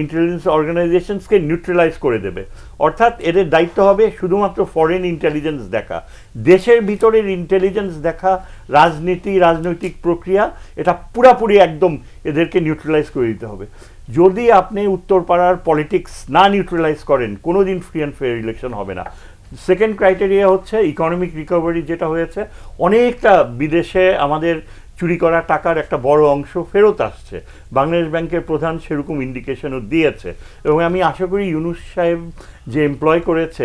Speaker 5: ইন্টেলিজেন্স অর্গানাইজেশনসকে নিউট্রালাইজ করে দেবে। অর্থাৎ এদের দায়িত্ব হবে শুধুমাত্র ফরেন ইন্টেলিজেন্স দেখা, দেশের ভিতরের ইন্টেলিজেন্স দেখা, রাজনৈতিক প্রক্রিয়া, এটা পুরাপুরি একদম এদেরকে নিউট্রালাইজ করে দিতে হবে। যদি আপনি উত্তরপাড়ার পলিটিক্স না নিউট্রালাইজ করেন, কোনো দিন ফ্রি অ্যান্ড ফেয়ার ইলেকশন হবে না। সেকেন্ড ক্রাইটেরিয়া হচ্ছে ইকোনমিক রিকভারি। যেটা হয়েছে, অনেকটা বিদেশে আমাদের চুরি করা টাকার একটা বড় অংশ ফেরত আসছে। বাংলাদেশ ব্যাংকের প্রধান সেরকম ইন্ডিকেশনও দিয়েছে, এবং আমি আশা করি ইউনুস সাহেব যে এমপ্লয় করেছে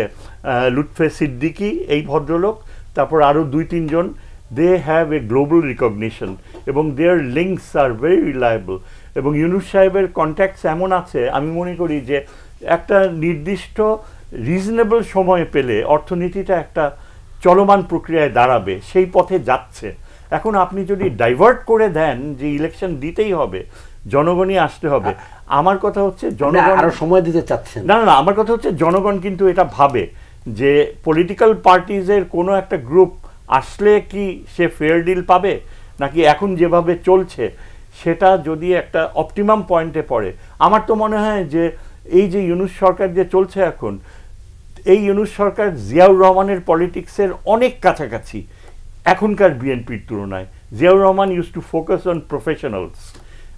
Speaker 5: লুৎফে সিদ্দিকি, এই ভদ্রলোক, তারপর আরও 2-3 জন, they have a global recognition এবং their links are very reliable. এবং ইউনুস সাহেবের কন্ট্যাক্টস এমন আছে, আমি মনে করি যে একটা নির্দিষ্ট রিজনেবল সময় পেলে অর্থনীতিটা একটা চলমান প্রক্রিয়ায় দাঁড়াবে, সেই পথে যাচ্ছে। এখন আপনি যদি ডাইভার্ট করে দেন যে ইলেকশন দিতেই হবে, জনগণই আসতে হবে, আমার কথা হচ্ছে জনগণ
Speaker 1: আরো সময় দিতে চাচ্ছেন
Speaker 5: না। আমার কথা হচ্ছে জনগণ কিন্তু এটা ভাবে যে পলিটিক্যাল পার্টিজের কোনো একটা গ্রুপ আসলে কি সে ফেয়ার ডিল পাবে, নাকি এখন যেভাবে চলছে সেটা যদি একটা অপটিমাম পয়েন্টে পড়ে। আমার তো মনে হয় যে এই যে ইউনুস সরকার যে চলছে এখন, এই ইউনুস সরকার জিয়াউর রহমানের পলিটিক্সের অনেক কাছাকাছি এখনকার বিএনপির তুলনায়। Ziaur Rahman use to focus on professionals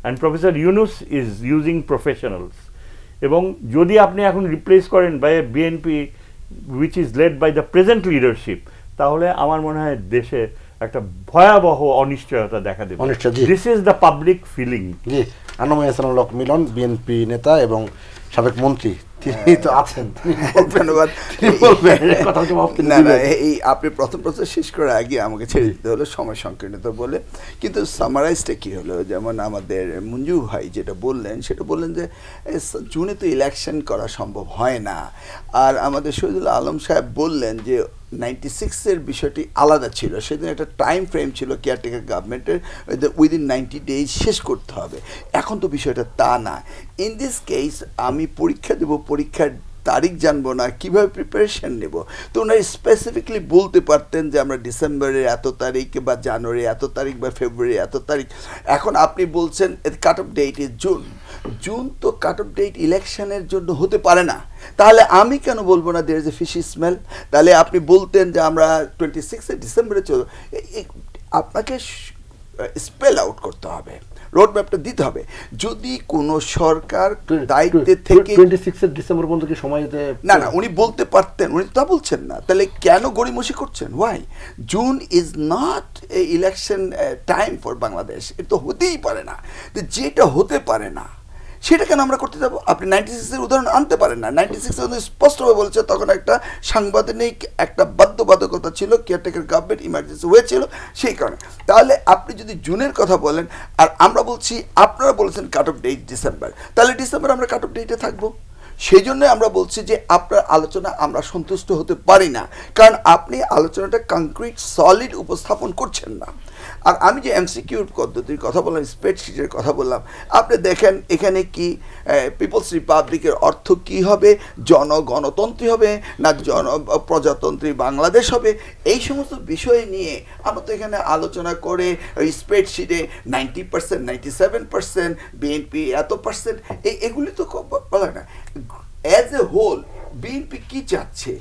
Speaker 5: and professor Yunus is using professionals. এবং যদি আপনি এখন রিপ্লেস করেন by a BNP which is led by the present leadership, তাহলে আমার মনে হয় দেশে একটা ভয়াবহ অনিশ্চয়তা দেখা দেবে। This is the public feeling.
Speaker 1: জি, আনময় হাসানুল হক মিলন, বিএনপি নেতা এবং সাবেক মন্ত্রী, তিনি তো আছেন।
Speaker 2: ধন্যবাদ। না না, এই আপনি প্রথম শেষ করার আগে আমাকে ছেড়ে দিতে হলো সময় সংকীর্ণতা বলে। কিন্তু সামারাইজটা কি হলো, যেমন আমাদের মঞ্জু ভাই যেটা বললেন, সেটা বললেন যে জুনে তো ইলেকশন করা সম্ভব হয় না। আর আমাদের শহীদুল আলম সাহেব বললেন যে 96-এর বিষয়টি আলাদা ছিল, সেদিন একটা টাইম ফ্রেম ছিল কেয়ারটেকার গভর্নমেন্টের, উইদিন 90 ডেজ শেষ করতে হবে। এখন তো বিষয়টা তা না। ইন দিস কেস আমি পরীক্ষা দেব, পরীক্ষার তারিখ জানবো না, কিভাবে প্রিপারেশন নেব। তো ওনারা স্পেসিফিকলি বলতে পারতেন যে আমরা ডিসেম্বরের এত তারিখ বা জানুয়ারি এত তারিখ বা ফেব্রুয়ারি এত তারিখ। এখন আপনি বলছেন cut off date is June, তো কাট অফ ডেট ইলেকশনের জন্য হতে পারে না। তাহলে আমি কেন বলবো না there is a fishy smell? তাহলে আপনি বলতেন যে আমরা 26 ডিসেম্বরে আপনাকে স্পেল আউট করতে হবে, রোড ম্যাপটা দিতে হবে। যদি কোনো সরকার দায়িত্বে থেকে
Speaker 1: 26 ডিসেম্বর পর্যন্ত কি সময় দিতে,
Speaker 2: না উনি বলতে পারতেন, উনি তা বলছেন না। তাহলে কেন গড়িমসি করছেন? Why? June is not a election time for Bangladesh. এটা তো হতেই পারে না। তো যেটা হতে পারে না সেটা কেন আমরা করতে যাবো? আপনি 96-এর উদাহরণ আনতে পারেন না। 96-এ স্পষ্টভাবে বলছে তখন একটা সাংবিধানিক একটা বাধ্যবাধকতা ছিল, কেয়ারটেকার গভর্নমেন্ট ইমার্জেন্সি হয়েছিল সেই কারণে। তাহলে আপনি যদি জুনের কথা বলেন আর আমরা বলছি, আপনারা বলেছেন কাট অফ ডেট ডিসেম্বর, তাহলে ডিসেম্বর আমরা কাট অফ ডেটে থাকবো। সেই জন্য আমরা বলছি যে আপনার আলোচনা আমরা সন্তুষ্ট হতে পারি না, কারণ আপনি আলোচনাটা কংক্রিট সলিড উপস্থাপন করছেন না। আর আমি যে এমসিকিউর পদ্ধতির কথা বললাম, স্প্রেডশিটের কথা বললাম, আপনি দেখেন এখানে কি পিপলস রিপাবলিকের অর্থ কি হবে, জনগণতন্ত্রী হবে না প্রজাতন্ত্রী বাংলাদেশ হবে, এই সমস্ত বিষয় নিয়ে আমরা তো এখানে আলোচনা করে ওই স্প্রেডশিটে 90%, 97%, বিএনপি এত পার্সেন্ট, এগুলি তো বলা না। অ্যাজ এ হোল বিএনপি কি চাচ্ছে,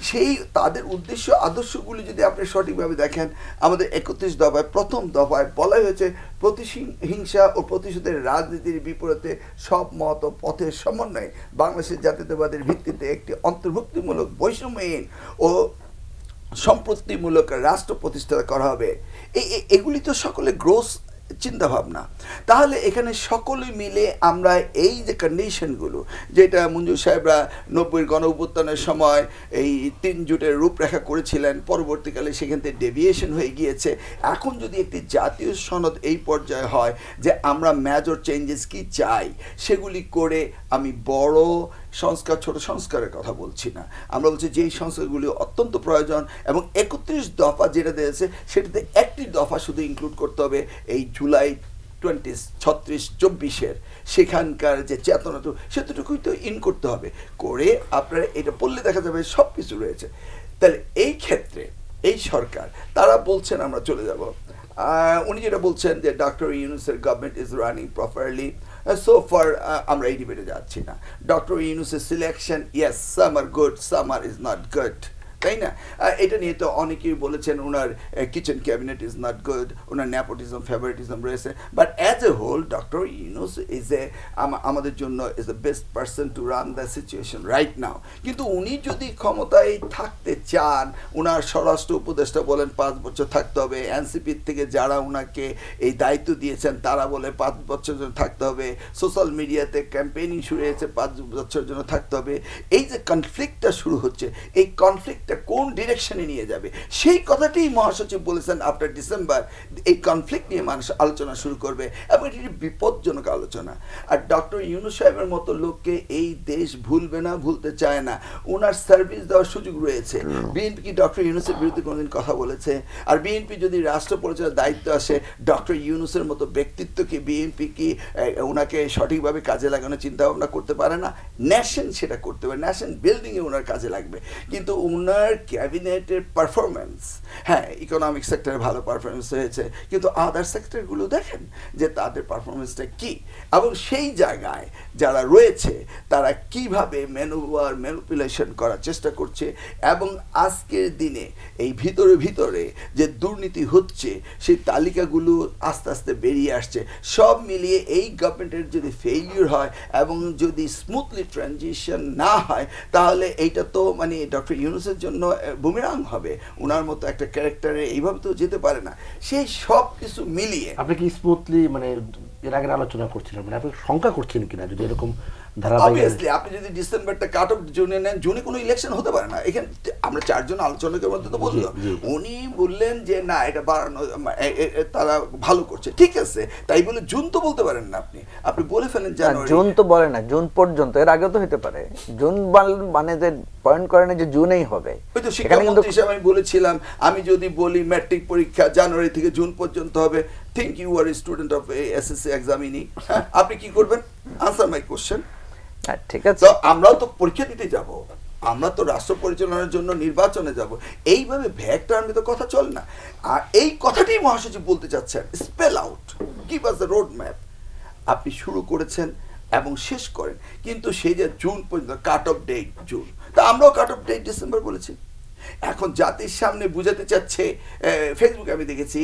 Speaker 2: সেই তাদের উদ্দেশ্য আদর্শগুলি যদি আপনি সঠিকভাবে দেখেন, আমাদের 31 দফায় প্রথম দফায় বলা হয়েছে প্রতিহিংসা ও প্রতিশোধের রাজনীতির বিপরীতে সব মত ও পথের সমন্বয়ে বাংলাদেশের জাতীয়তাবাদের ভিত্তিতে একটি অন্তর্ভুক্তিমূলক বৈষম্যহীন ও সম্পত্তিমূলক রাষ্ট্র প্রতিষ্ঠা করা হবে। এগুলি তো সকলে গ্রোস চিন্তা ভাবনা। তাহলে এখানে সকলে মিলে আমরা এই যে কন্ডিশনগুলো, যেটা মঞ্জুর সাহেবরা 90-এর গণ অভ্যুত্থানের সময় এই 3 জোটের রূপরেখা করেছিলেন, পরবর্তীকালে সেখান থেকে ডেভিয়েশন হয়ে গিয়েছে। এখন যদি একটি জাতীয় সনদ এই পর্যায়ে হয় যে আমরা মেজর চেঞ্জেস কি চাই, সেগুলি করে আমি বড় সংস্কার ছোট সংস্কারের কথা বলছি না, আমরা বলছি যেই সংস্কারগুলি অত্যন্ত প্রয়োজন, এবং 31 দফা যেটা দিয়েছে সেটাতে একটি দফা শুধু ইনক্লুড করতে হবে, এই জুলাই 36-24 সেখানকার যে চেতনাটুকু সেতটুকুই তো ইন করতে হবে। করে আপনারা এটা পড়লে দেখা যাবে সব কিছু রয়েছে। তাহলে এই ক্ষেত্রে এই সরকার তারা বলছেন আমরা চলে যাব, উনি যেটা বলছেন যে ডক্টর ইউনূসের government is running properly, so far আমরা এই ডিবেটে যাচ্ছি না। ডক্টর ইউনূসের selection, yes, some are good, some are is not good, তাই না? এটা নিয়ে তো অনেকেই বলেছেন ওনার kitchen cabinet is not good, ওনার নেপোটিজম ফেভারিটিজম রয়েছে, but as a whole doctor Yunus is আমাদের জন্য is the best person to run the situation right now. কিন্তু উনি যদি ক্ষমতায় থাকতে চান, ওনার স্বরাষ্ট্র উপদেষ্টা বলেন 5 বছর থাকতে হবে, এনসিপির থেকে যারা ওনাকে এই দায়িত্ব দিয়েছেন তারা বলে 5 বছর জন্য থাকতে হবে, সোশ্যাল মিডিয়াতে ক্যাম্পেইনিং শুরু হয়েছে 5 বছর জন্য থাকতে হবে। এই যে কনফ্লিক্টটা শুরু হচ্ছে, এই কনফ্লিক্ট কোন ডিরেকশনে নিয়ে যাবে সেই কথাটাই মহাসচিব বলেছেন আফটার ডিসেম্বর এই কনফ্লিক্ট নিয়ে মানুষ আলোচনা শুরু করবে, এবং এটি বিপজ্জনক আলোচনা। আর ডক্টর ইউনূস সাহেবের মতো লোককে এই দেশ ভুলবে না, ভুলতে চায় না, ওনার সার্ভিস দেওয়ার সুযোগ রয়েছে। বিএনপি কি ডক্টর ইউনূসের বিরুদ্ধে কোনোদিন কথা বলেছে? আর বিএনপি যদি রাষ্ট্র পরিচালনার দায়িত্ব আসে, ডক্টর ইউনূসের মতো ব্যক্তিত্ব কি বিএনপি কি ওনাকে সঠিকভাবে কাজে লাগানোর চিন্তা ভাবনা করতে পারে না? ন্যাশন সেটা করতে পারে, ন্যাশন বিল্ডিংয়ে ওনার কাজে লাগবে। কিন্তু ওনার ক্যাবিনেটের পারফরমেন্স, হ্যাঁ ইকোনমিক সেক্টরে ভালো পারফরমেন্স হয়েছে, কিন্তু আদার সেক্টরগুলো দেখেন যে তাদের পারফরমেন্সটা কি, এবং সেই জায়গায় যারা রয়েছে তারা কিভাবে ম্যানিপুলেশন করার চেষ্টা করছে, এবং আজকের দিনে এই ভিতরে যে দুর্নীতি হচ্ছে সেই তালিকাগুলো আস্তে আস্তে বেরিয়ে আসছে। সব মিলিয়ে এই গভর্নমেন্টের যদি ফেইলিউর হয় এবং যদি স্মুথলি ট্রানজিশন না হয়, তাহলে এইটা তো মানে ডক্টর ইউনূসের জন্য বুমেরাং হবে। ওনার মতো একটা ক্যারেক্টারে এইভাবে তো যেতে পারে না। সেই সব কিছু মিলিয়ে
Speaker 1: আপনি কি স্মুথলি মানে এর আগে আলোচনা করছিলেন, মানে আপনি শঙ্কা করছেন কিনা যদি এরকম
Speaker 2: অবভিয়াসলি আপনি যদি ডিসেম্বরটা কাট অফ জুনে নেন, জুনে কোনো ইলেকশন হতে পারে না। এখানে আমরা 4 জন আলোচকের মধ্যে তো বললো, উনি বললেন যে না এটা বাড়ানো, তারা ভালো করছে, ঠিক আছে, তাই বলে জুন তো বলতে পারেন না। আপনি বলে ফেলেন জানুয়ারি,
Speaker 3: জুন তো বলে না, জুন পর্যন্ত, এর আগে তো হতে পারে। জুন মানে যে পয়েন্ট করে না যে জুনেই হবে।
Speaker 2: ওই তো শিক্ষামন্ত্রী হিসেবে আমি বলেছিলাম, আমি যদি বলি ম্যাট্রিক পরীক্ষা জানুয়ারি থেকে জুন পর্যন্ত হবে, think you are a student of SSC examinee, আপনি কি করবেন? Answer my question.
Speaker 3: ঠিক আছে,
Speaker 2: আমরাও তো পরীক্ষা দিতে যাব, আমরা তো রাষ্ট্র পরিচালনার জন্য নির্বাচনে যাব, এইভাবে ভ্যাগ টার্মে তো কথা চলে না। আর এই কথাটাই মহাসচিব বলতে চাচ্ছেন, spell out, give us the road map. আপনি শুরু করেছেন এবং শেষ করেন, কিন্তু সেই যে জুন পর্যন্ত কাট অফ ডেট জুন, তা আমরাও কাট অফ ডেট ডিসেম্বর বলেছি। এখন জাতির সামনে বুঝাতে চাচ্ছে, ফেসবুকে আমি দেখেছি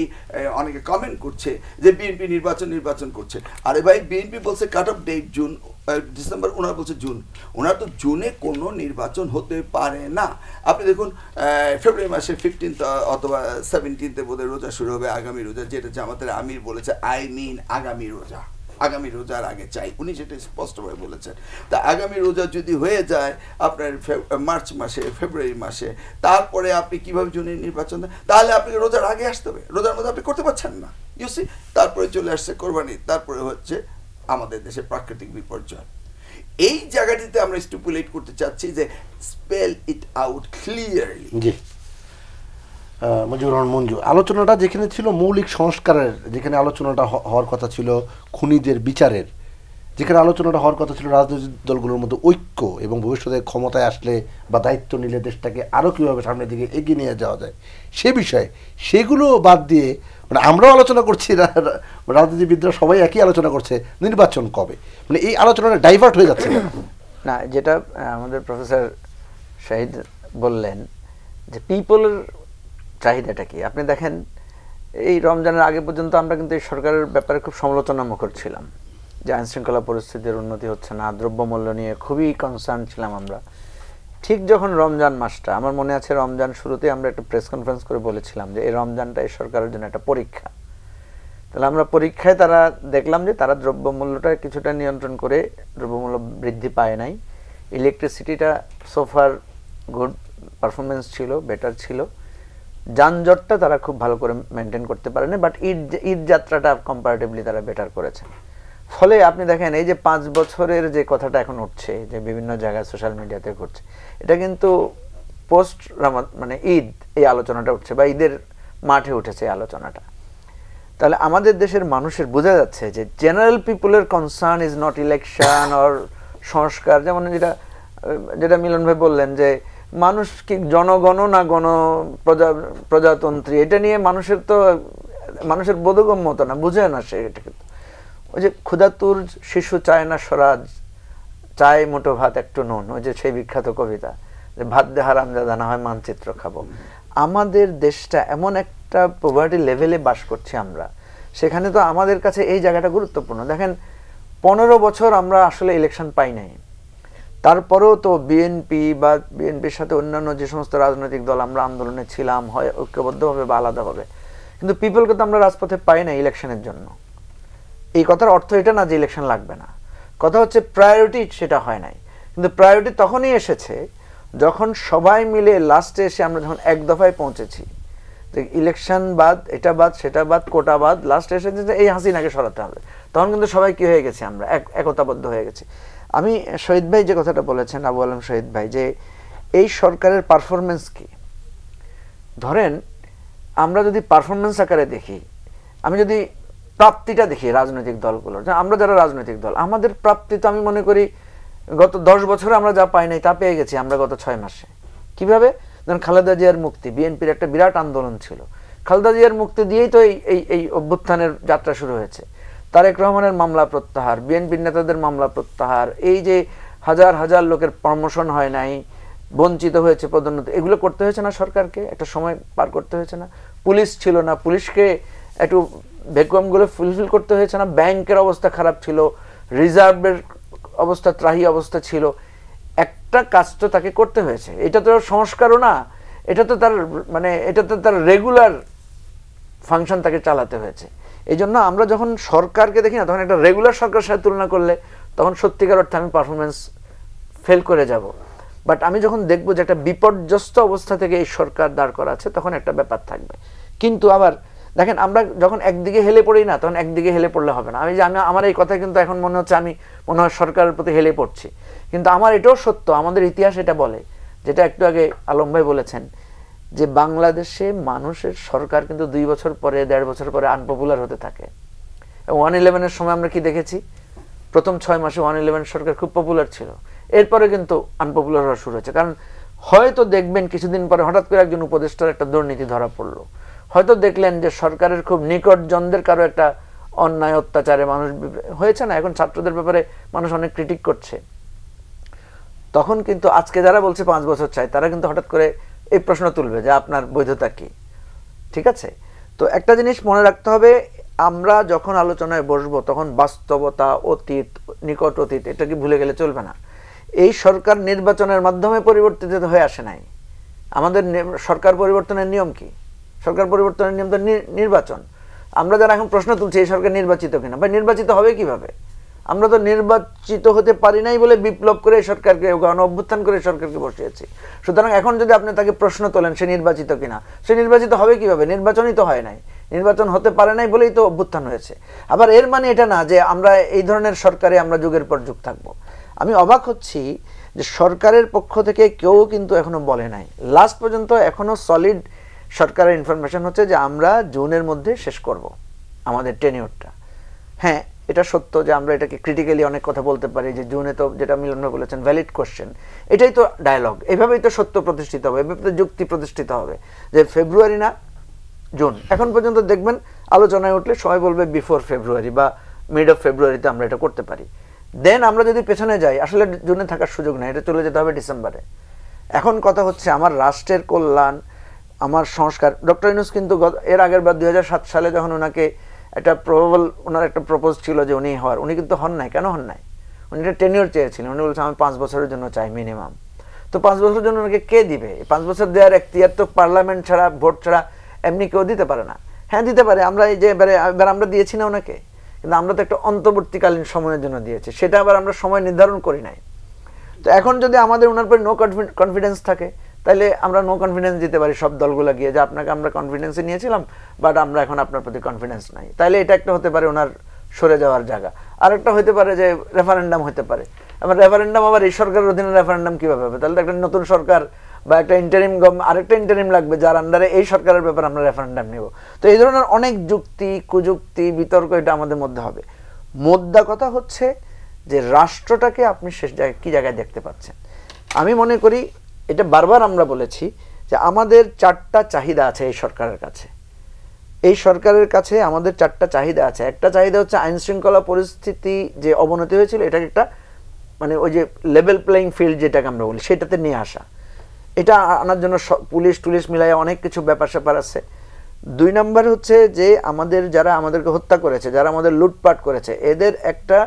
Speaker 2: অনেকে কমেন্ট করছে যে বিএনপি নির্বাচন করছে। আরে ভাই, বিএনপি বলছে cut off date June December, ওনারা বলছে জুন। ওনারা তো জুনে কোনো নির্বাচন হতে পারে না। আপনি দেখুন ফেব্রুয়ারি মাসে 15 অথবা 17 বোধহয় রোজা শুরু হবে, আগামী রোজা, যেটা জামাতের আমির বলেছে, আই মিন আগামী রোজা, আগামী রোজার আগে চাই, উনি সেটা স্পষ্টভাবে বলেছেন। তা আগামী রোজা যদি হয়ে যায় আপনার মার্চ মাসে, ফেব্রুয়ারি মাসে, তারপরে আপনি কিভাবে জুনে নির্বাচন দেন? তাহলে আপনাকে রোজার আগে আসতে হবে, রোজার মধ্যে আপনি করতে পারছেন না, তারপরে চলে আসছে কোরবানি, তারপরে হচ্ছে আমাদের দেশে প্রাকৃতিক বিপর্যয়। এই জায়গাটিতে আমরা স্টিপুলেট করতে চাচ্ছি যে স্পেল ইট আউট ক্লিয়ারলি।
Speaker 1: জি, মুজিবুর রহমান মঞ্জু, আলোচনাটা যেখানে ছিল মৌলিক সংস্কারের, যেখানে আলোচনাটা হওয়ার কথা ছিল খুনিদের বিচারের, যেখানে আলোচনাটা হওয়ার কথা ছিল রাজনৈতিক দলগুলোর মধ্যে ঐক্য এবং ভবিষ্যতে ক্ষমতায় আসলে বা দায়িত্ব নিলে দেশটাকে আরও কীভাবে সামনের দিকে এগিয়ে নিয়ে যাওয়া যায় সে বিষয়ে, সেগুলো বাদ দিয়ে মানে আমরাও আলোচনা করছি, রাজনীতিবিদরা সবাই একই আলোচনা করছে নির্বাচন কবে, মানে এই আলোচনাটা ডাইভার্ট হয়ে যাচ্ছে
Speaker 3: না। যেটা আমাদের প্রফেসর শাহিদ বললেন যে পিপলের চাহিদাটা কি, আপনি দেখেন এই রমজানের আগে পর্যন্ত আমরা কিন্তু এই সরকারের ব্যাপারে খুব সমালোচনা মুখর ছিলাম, যে আইনশৃঙ্খলা পরিস্থিতির উন্নতি হচ্ছে না, দ্রব্যমূল্য নিয়ে খুবই কনসার্ন ছিলাম আমরা। ঠিক যখন রমজান মাসটা, আমার মনে আছে রমজান শুরুতে আমরা একটা প্রেস কনফারেন্স করে বলেছিলাম যে এই রমজানটা এই সরকারের জন্য একটা পরীক্ষা। তাহলে আমরা পরীক্ষায় তারা দেখলাম যে তারা দ্রব্যমূল্যটা কিছুটা নিয়ন্ত্রণ করে, দ্রব্যমূল্য বৃদ্ধি পায় নাই, ইলেকট্রিসিটিটা সোফার গুড পারফরমেন্স ছিল, বেটার ছিল, যানজটটা তারা খুব ভালো করে মেনটেন করতে পারেনি, বাট ঈদ যাত্রাটা কম্পারেটিভলি তারা বেটার করেছে। ফলে আপনি দেখেন এই যে 5 বছরের যে কথাটা এখন উঠছে, যে বিভিন্ন জায়গায় সোশ্যাল মিডিয়াতে ঘটছে, এটা কিন্তু পোস্ট মানে ঈদ এই আলোচনাটা উঠছে, বা ঈদের মাঠে উঠেছে এই আলোচনাটা। তাহলে আমাদের দেশের মানুষের বোঝা যাচ্ছে যে জেনারেল পিপলের concern is not election or সংস্কার, যেমন যেটা মিলন ভাই বললেন যে মানুষ কি জনগণ না প্রজাতন্ত্রী, এটা নিয়ে মানুষের বোধগম্যতা না, বুঝে না সে। এটা কিন্তু ওই যে ক্ষুধাতুর শিশু চায় না স্বরাজ, চায় মুঠো ভাত একটু নুন, ওই যে সেই বিখ্যাত কবিতা যে ভাত দে হারামজাদা না হয় মানচিত্র খাবো। আমাদের দেশটা এমন একটা পভার্টি লেভেলে বাস করছি আমরা, সেখানে তো আমাদের কাছে এই জায়গাটা গুরুত্বপূর্ণ। দেখেন 15 বছর আমরা আসলে ইলেকশন পাই নাই, তারপরেও তো বিএনপি বা বিএনপির সাথে অন্যান্য যে সমস্ত রাজনৈতিক দল আমরা আন্দোলনে ছিলাম, হয় ঐক্যবদ্ধভাবে বা আলাদাভাবে, কিন্তু পিপলকে তো আমরা রাজপথে পাই না ইলেকশনের জন্য। এই কথার অর্থ এটা না যে ইলেকশন লাগবে না, কথা হচ্ছে প্রায়োরিটি সেটা হয় নাই। কিন্তু প্রায়োরিটি তখনই এসেছে যখন সবাই মিলে লাস্টে এসে আমরা যখন এক দফায় পৌঁছেছি যে ইলেকশন বাদ, এটা বাদ, সেটা বাদ, কোটা বাদ, লাস্টে এসেছে যে এই হাসিনাকে সরাতে হবে। তখন কিন্তু সবাই কি হয়ে গেছে, আমরা একতাবদ্ধ হয়ে গেছি। আমি শহীদ ভাই যে কথাটা বলেছেন, আবু আলম শহীদ ভাই, যে এই সরকারের পারফরমেন্স কি, ধরেন আমরা যদি পারফরমেন্স আকারে দেখি, আমি যদি প্রাপ্তিটা দেখি রাজনৈতিক দলগুলোর, আমরা যারা রাজনৈতিক দল, আমাদের প্রাপ্তি তো আমি মনে করি গত 10 বছরে আমরা যা পাই নাই তা পেয়ে গেছি আমরা গত 6 মাসে। কিভাবে? ধরেন খালেদা জিয়ার মুক্তি, বিএনপির একটা বিরাট আন্দোলন ছিল, খালেদা জিয়ার মুক্তি দিয়েই তো এই অভ্যুত্থানের যাত্রা শুরু হয়েছে। তারেক রহমানের মামলা প্রত্যাহার, বিএনপির নেতাদের মামলা প্রত্যাহার, এই যে হাজার হাজার লোকের প্রমোশন হয় নাই, বঞ্চিত হয়েছে পদোন্নতি, এগুলো করতে হয়েছে না সরকারকে, একটা সময় পার করতে হয়েছে না? পুলিশ ছিল না, পুলিশকে একটু ভ্যাকুয়ামগুলো ফুলফিল করতে হয়েছে না? ব্যাংকের অবস্থা খারাপ ছিল, রিজার্ভের অবস্থা ত্রাহি অবস্থা ছিল, একটা কাজ তো তাকে করতে হয়েছে। এটা তো সংস্কারও না, এটা তো তার রেগুলার ফাংশন তাকে চালাতে হয়েছে। এই জন্য আমরা যখন সরকারকে দেখি না, তখন একটা রেগুলার সরকারের সাথে তুলনা করলে তখন সত্যিকার অর্থে আমি পারফরমেন্স ফেল করে যাব। বাট আমি যখন দেখবো যে একটা বিপর্যস্ত অবস্থা থেকে এই সরকার দাঁড় করা আছে, তখন একটা ব্যাপার থাকবে। কিন্তু আবার দেখেন, আমরা যখন একদিকে হেলে পড়ি না, তখন একদিকে হেলে পড়লে হবে না। আমার এই কথা কিন্তু এখন মনে হচ্ছে আমি মনে হয় সরকারের প্রতি হেলে পড়ছি, কিন্তু আমার এটাও সত্য, আমাদের ইতিহাস এটা বলে, যেটা একটু আগে আলম ভাই বলেছেন, যে বাংলাদেশে মানুষের সরকার কিন্তু 2 বছর পরে, 1.5 বছর পরে আনপপুলার হতে থাকে। 111-এর সময় আমরা কি দেখেছি? প্রথম 6 মাসে 111 সরকার খুব পপুলার ছিল, এরপরে কিন্তু আনপপুলার হওয়া শুরু হয়েছে। কারণ হয়তো দেখবেন কিছুদিন পরে হঠাৎ করে একজন উপদেষ্টার একটা দুর্নীতি ধরা পড়লো, হয়তো দেখলেন যে সরকারের খুব নিকটজনদের কারো একটা অন্যায় অত্যাচারে মানুষ হয়েছে না, এখন ছাত্রদের ব্যাপারে মানুষ অনেক ক্রিটিক করছে, তখন কিন্তু আজকে যারা বলছে 5 বছর চাই, তারা কিন্তু হঠাৎ করে এই প্রশ্ন তুলবে যে আপনার বৈধতা কি। ঠিক আছে? তো একটা জিনিস মনে রাখতে হবে, আমরা যখন আলোচনায় বসবো তখন বাস্তবতা, অতীত, নিকট অতীত এটাকে ভুলে গেলে চলবে না। এই সরকার নির্বাচনের মাধ্যমে পরিবর্তিত হয়ে আসে নাই। আমাদের সরকার পরিবর্তনের নিয়ম কি? সরকার পরিবর্তনের নিয়ম তো নির্বাচন। আমরা যারা এখন প্রশ্ন তুলছি এই সরকার নির্বাচিত কিনা, বা নির্বাচিত হবে কিভাবে? আমরা তো নির্বাচিত হতে পারি নাই বলে বিপ্লব করে সরকারকে, গণ অভ্যুত্থান করে সরকারকে বসিয়েছি। সুতরাং এখন যদি আপনি তাকে প্রশ্ন তোলেন সে নির্বাচিত কিনা, সে নির্বাচিত হবে কিভাবে? নির্বাচনই তো হয় নাই, নির্বাচন হতে পারে নাই বলেই তো অভ্যুত্থান হয়েছে। আবার এর মানে এটা না যে আমরা এই ধরনের সরকারে আমরা যুগের পর যুগ থাকবো। আমি অবাক হচ্ছি যে সরকারের পক্ষ থেকে কেউ কিন্তু এখনো বলে নাই, লাস্ট পর্যন্ত এখনো সলিড সরকারের ইনফরমেশন হচ্ছে যে আমরা জুনের মধ্যে শেষ করব আমাদের টেনিউরটা। হ্যাঁ, এটা সত্য যে আমরা এটাকে ক্রিটিক্যালি অনেক কথা বলতে পারি যে জুনে তো, যেটা মিলন ভাই বলেছেন, ভ্যালিড কোশ্চেন, এটাই তো ডায়ালগ, এভাবেই তো সত্য প্রতিষ্ঠিত হবে, এভাবে তো যুক্তি প্রতিষ্ঠিত হবে যে ফেব্রুয়ারি না জুন। এখন পর্যন্ত দেখবেন আলোচনায় উঠলে সবাই বলবে বিফোর ফেব্রুয়ারি বা মিড অফ ফেব্রুয়ারিতে আমরা এটা করতে পারি। দেন আমরা যদি পেছনে যাই, আসলে জুনে থাকার সুযোগ নেই, এটা চলে যেতে হবে ডিসেম্বরে। এখন কথা হচ্ছে আমার রাষ্ট্রের কল্যাণ, আমার সংস্কার। ডক্টর ইউনূস কিন্তু এর আগের বার 2007 সালে যখন ওনাকে একটা প্রবাবল, ওনার একটা প্রপোজ ছিল যে উনি হওয়ার, উনি কিন্তু হন নাই। কেন হন নাই? উনি একটা টেনিওর চেয়েছিলেন, উনি বলছেন আমি 5 বছরের জন্য চাই মিনিমাম। তো 5 বছরের জন্য ওনাকে কে দিবে? 5 বছর দেওয়ার এখতিয়ার তো পার্লামেন্ট ছাড়া, ভোট ছাড়া এমনি কেউ দিতে পারে না। হ্যাঁ দিতে পারে, আমরা এই যে এবার আমরা দিয়েছি না ওনাকে, কিন্তু আমরা তো একটা অন্তর্বর্তীকালীন সময়ের জন্য দিয়েছি, সেটা আবার আমরা সময় নির্ধারণ করি নাই। তো এখন যদি আমাদের ওনার উপরে নো কনফিডেন্স থাকে, তাহলে আমরা নো কনফিডেন্স দিতে পারি সব দলগুলো গিয়ে যে আপনাকে আমরা কনফিডেন্সে নিয়েছিলাম, বাট আমরা এখন আপনার প্রতি কনফিডেন্স নাই। তাহলে এটা একটা হতে পারে ওনার সরে যাওয়ার জায়গা। আর একটা হতে পারে যে রেফারেন্ডাম হতে পারে। আবার রেফারেন্ডাম আবার এই সরকারের অধীনে রেফারেন্ডাম কীভাবে হবে? তাহলে তো একটা নতুন সরকার বা একটা ইন্টারিম আরেকটা ইন্টারিম লাগবে, যার আন্ডারে এই সরকারের ব্যাপারে আমরা রেফারেন্ডাম নেব। তো এই ধরনের অনেক যুক্তি, কুযুক্তি, বিতর্ক এটা আমাদের মধ্যে হবে। মোদ্দা কথা হচ্ছে যে রাষ্ট্রটাকে আপনি শেষ জায়গায় কী জায়গায় দেখতে পাচ্ছেন। আমি মনে করি, এটা বারবার আমরা বলেছি যে আমাদের 4টা চাহিদা আছে এই সরকারের কাছে। এই সরকারের কাছে আমাদের 4টা চাহিদা আছে। একটা চাহিদা হচ্ছে আইন শৃঙ্খলা পরিস্থিতি যে অবনতি হয়েছিল, এটাকে একটা মানে ওই যে লেভেল প্লেইং ফিল্ড যেটাকে আমরা বলি, সেটাতে নিয়ে আসা। এটা আনার জন্য পুলিশ টুলিশ মিলাই অনেক কিছু ব্যাপার স্যাপার আছে। 2 নম্বর হচ্ছে যে আমাদের যারা আমাদেরকে হত্যা করেছে, যারা আমাদের লুটপাট করেছে, এদের একটা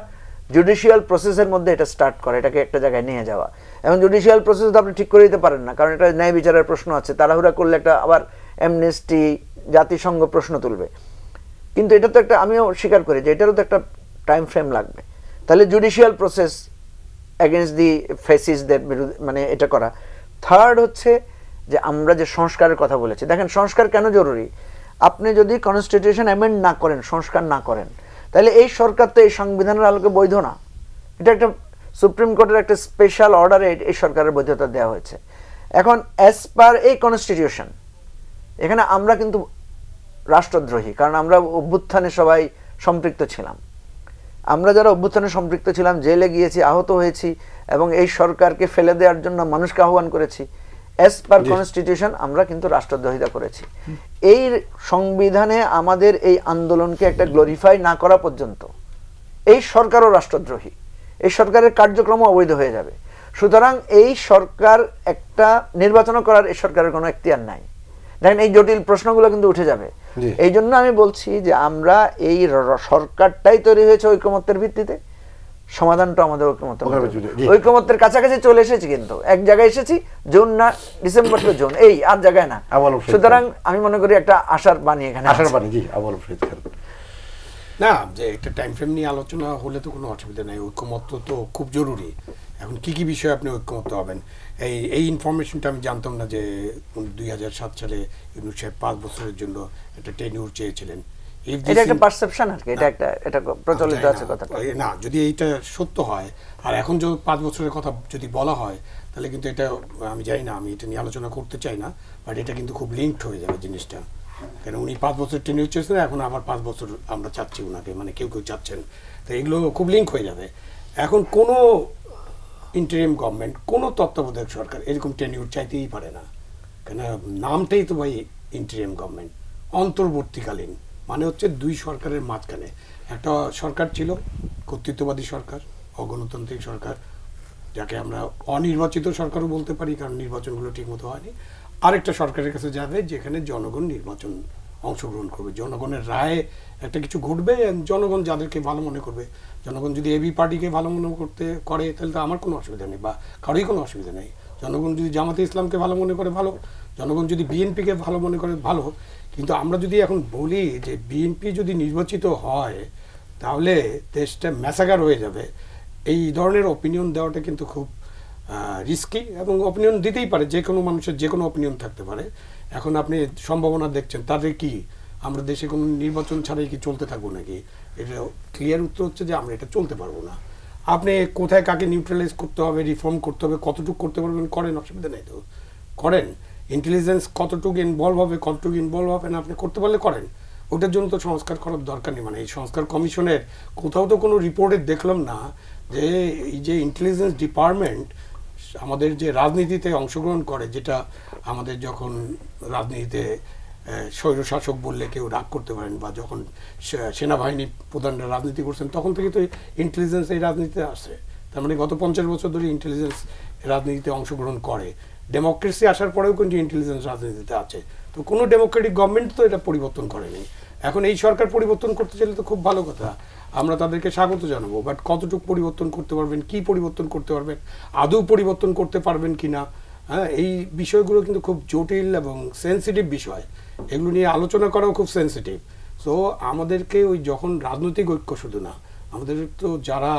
Speaker 3: জুডিশিয়াল প্রসেসের মধ্যে এটা স্টার্ট করে, এটাকে একটা জায়গায় নিয়ে যাওয়া। এখন জুডিশিয়াল প্রসেস তো আপনি ঠিক করে দিতে পারেন না, কারণ এটা ন্যায় বিচারের প্রশ্ন আছে। তাড়াহুড়া করলে একটা আবার অ্যামনেস্টি, জাতিসংঘ প্রশ্ন তুলবে। কিন্তু এটা তো একটা, আমিও স্বীকার করি যে এটারও তো একটা টাইম ফ্রেম লাগবে। তাহলে জুডিশিয়াল প্রসেস এগেনস্ট দি ফেসিসদের বিরুদ্ধে মানে এটা করা। থার্ড হচ্ছে যে আমরা যে সংস্কারের কথা বলেছি, দেখেন সংস্কার কেন জরুরি। আপনি যদি কনস্টিটিউশন অ্যামেন্ড না করেন, সংস্কার না করেন, তাহলে এই সরকার তো এই সংবিধানের আলোকে বৈধ না। এটা একটা সুপ্রিম কোর্টের একটা স্পেশাল অর্ডারে এই সরকারের বৈধতা দেওয়া হয়েছে। এখন অ্যাজ পার এই কনস্টিটিউশন, এখানে আমরা কিন্তু রাষ্ট্রদ্রোহী, কারণ আমরা অভ্যুত্থানে সবাই সম্পৃক্ত ছিলাম। আমরা যারা অভ্যুত্থানে সম্পৃক্ত ছিলাম, জেলে গিয়েছি, আহত হয়েছি, এবং এই সরকারকে ফেলে দেওয়ার জন্য মানুষকে আহ্বান করেছি। অ্যাজ পার কনস্টিটিউশন আমরা কিন্তু রাষ্ট্রদ্রোহিতা করেছি। এই সংবিধানে আমাদের এই আন্দোলনকে একটা গ্লোরিফাই না করা পর্যন্ত এই সরকারও রাষ্ট্রদ্রোহী, এই সরকারের কার্যক্রম অবৈধ হয়ে যাবে। সুতরাং এই সরকার একটা নির্বাচন করার এই সরকারের কোনো এখতিয়ার নাই। দেখেন এই জটিল প্রশ্নগুলো কিন্তু উঠে যাবে। এই জন্য আমি বলছি যে আমরা এই সরকারটাই তৈরি হয়েছে ঐকমত্যের ভিত্তিতে, সমাধানটা আমাদের ঐকমত্যের কাছাকাছি চলে এসেছি, কিন্তু এক জায়গায় এসেছি, জুন না ডিসেম্বর তো জুন, এই আর জায়গায় না। সুতরাং আমি মনে করি একটা আশার বাণী এখানে, আশার বাণী। জি,
Speaker 4: না, যে একটা টাইম ফ্রেম নিয়ে আলোচনা হলে তো কোনো অসুবিধা নেই, ঐকমত্য তো খুব জরুরি। এখন কি কি বিষয়ে আপনি ঐকমত্য হবেন, এই ইনফরমেশনটা আমি জানতাম না যে 2007 সালে ইউনূস সাহেব 5 বছরের জন্য একটা টেনিউর চেয়েছিলেন।
Speaker 3: এটা একটা পারসেপশন আর কি, এটা প্রচলিত আছে কথাটা।
Speaker 4: না, যদি এইটা সত্য হয়, আর এখন যদি 5 বছরের কথা যদি বলা হয়, তাহলে কিন্তু এটা আমি জানি না, আমি এটা নিয়ে আলোচনা করতে চাই না, বাট এটা কিন্তু খুব লিঙ্কড হয়ে যাবে জিনিসটা। কেন উনি 5 বছর টেনিউর চেয়েছেন, এখন আবার 5 বছর আমরা চাচ্ছি ওনাকে, মানে কেউ কেউ চাচ্ছেন, তো এগুলো খুব লিঙ্ক হয়ে যাবে। এখন কোনো ইন্টারিম গভর্নমেন্ট, কোনো তত্ত্বাবধায়ক সরকার এরকম টেনিউর চাইতেই পারে না, কেন নামটাই তো ভাই ইন্টারিম গভর্নমেন্ট, অন্তর্বর্তীকালীন, মানে হচ্ছে 2 সরকারের মাঝখানে। একটা সরকার ছিল কর্তৃত্ববাদী সরকার, অগণতান্ত্রিক সরকার, যাকে আমরা অনির্বাচিত সরকারও বলতে পারি, কারণ নির্বাচনগুলো ঠিকমতো হয়নি। আরেকটা সরকারের কাছে যাবে যেখানে জনগণ নির্বাচন অংশগ্রহণ করবে, জনগণের রায়ে একটা কিছু ঘটবে, জনগণ যাদেরকে ভালো মনে করবে। জনগণ যদি এবি পার্টিকে ভালো মনে করে তাহলে তো আমার কোনো অসুবিধা নেই, বা কারোই কোনো অসুবিধা নেই। জনগণ যদি জামাতে ইসলামকে ভালো মনে করে ভালো, জনগণ যদি বিএনপিকে ভালো মনে করে ভালো। কিন্তু আমরা যদি এখন বলি যে বিএনপি যদি নির্বাচিত হয় তাহলে দেশটা ম্যাসাগার হয়ে যাবে, এই ধরনের অপিনিয়ন দেওয়াটা কিন্তু খুব রিস্কি, এবং অপিনিয়ন দিতেই পারে, যে কোনো মানুষের যে কোনো অপিনিয়ন থাকতে পারে। এখন আপনি সম্ভাবনা দেখছেন তাদের কি আমরা দেশে কোনো নির্বাচন ছাড়াই কি চলতে থাকবো নাকি? এটা ক্লিয়ার উত্তর হচ্ছে যে আমরা এটা চলতে পারবো না। আপনি কোথায় কাকে নিউট্রালাইজ করতে হবে, রিফর্ম করতে হবে, কতটুকু করতে পারবেন করেন, অসুবিধা নেই তো করেন। ইন্টেলিজেন্স কতটুকু ইনভলভ হবে, কতটুকু ইনভলভ হবে না আপনি করতে পারলে করেন, ওটার জন্য তো সংস্কার করার দরকার নেই। মানে এই সংস্কার কমিশনের কোথাও তো কোনো রিপোর্টে দেখলাম না যে এই যে ইন্টেলিজেন্স ডিপার্টমেন্ট আমাদের যে রাজনীতিতে অংশগ্রহণ করে, যেটা আমাদের যখন রাজনীতিতে স্বৈরশাসক বললে কেউ রাগ করতে পারেন, বা যখন সেনাবাহিনী প্রধানরা রাজনীতি করছেন তখন থেকে তো ইন্টেলিজেন্স এই রাজনীতিতে আসে। তার মানে গত 50 বছর ধরে ইন্টেলিজেন্স রাজনীতিতে অংশগ্রহণ করে। ডেমোক্রেসি আসার পরেও কিন্তু ইন্টেলিজেন্স রাজনীতিতে আছে। তো কোনো ডেমোক্রেটিক গভর্নমেন্ট তো এটা পরিবর্তন করেনি। এখন এই সরকার পরিবর্তন করতে চাইলে তো খুব ভালো কথা, আমরা তাদেরকে স্বাগত জানাবো। বাট কতটুকু পরিবর্তন করতে পারবেন, কি পরিবর্তন করতে পারবেন, আদৌ পরিবর্তন করতে পারবেন কিনা, হ্যাঁ, এই বিষয়গুলো কিন্তু খুব জটিল এবং সেন্সিটিভ বিষয়। এগুলো নিয়ে আলোচনা করাও খুব সেন্সিটিভ। সো আমাদেরকে ওই যখন রাজনৈতিক ঐক্য শুধু না, আমাদের তো যারা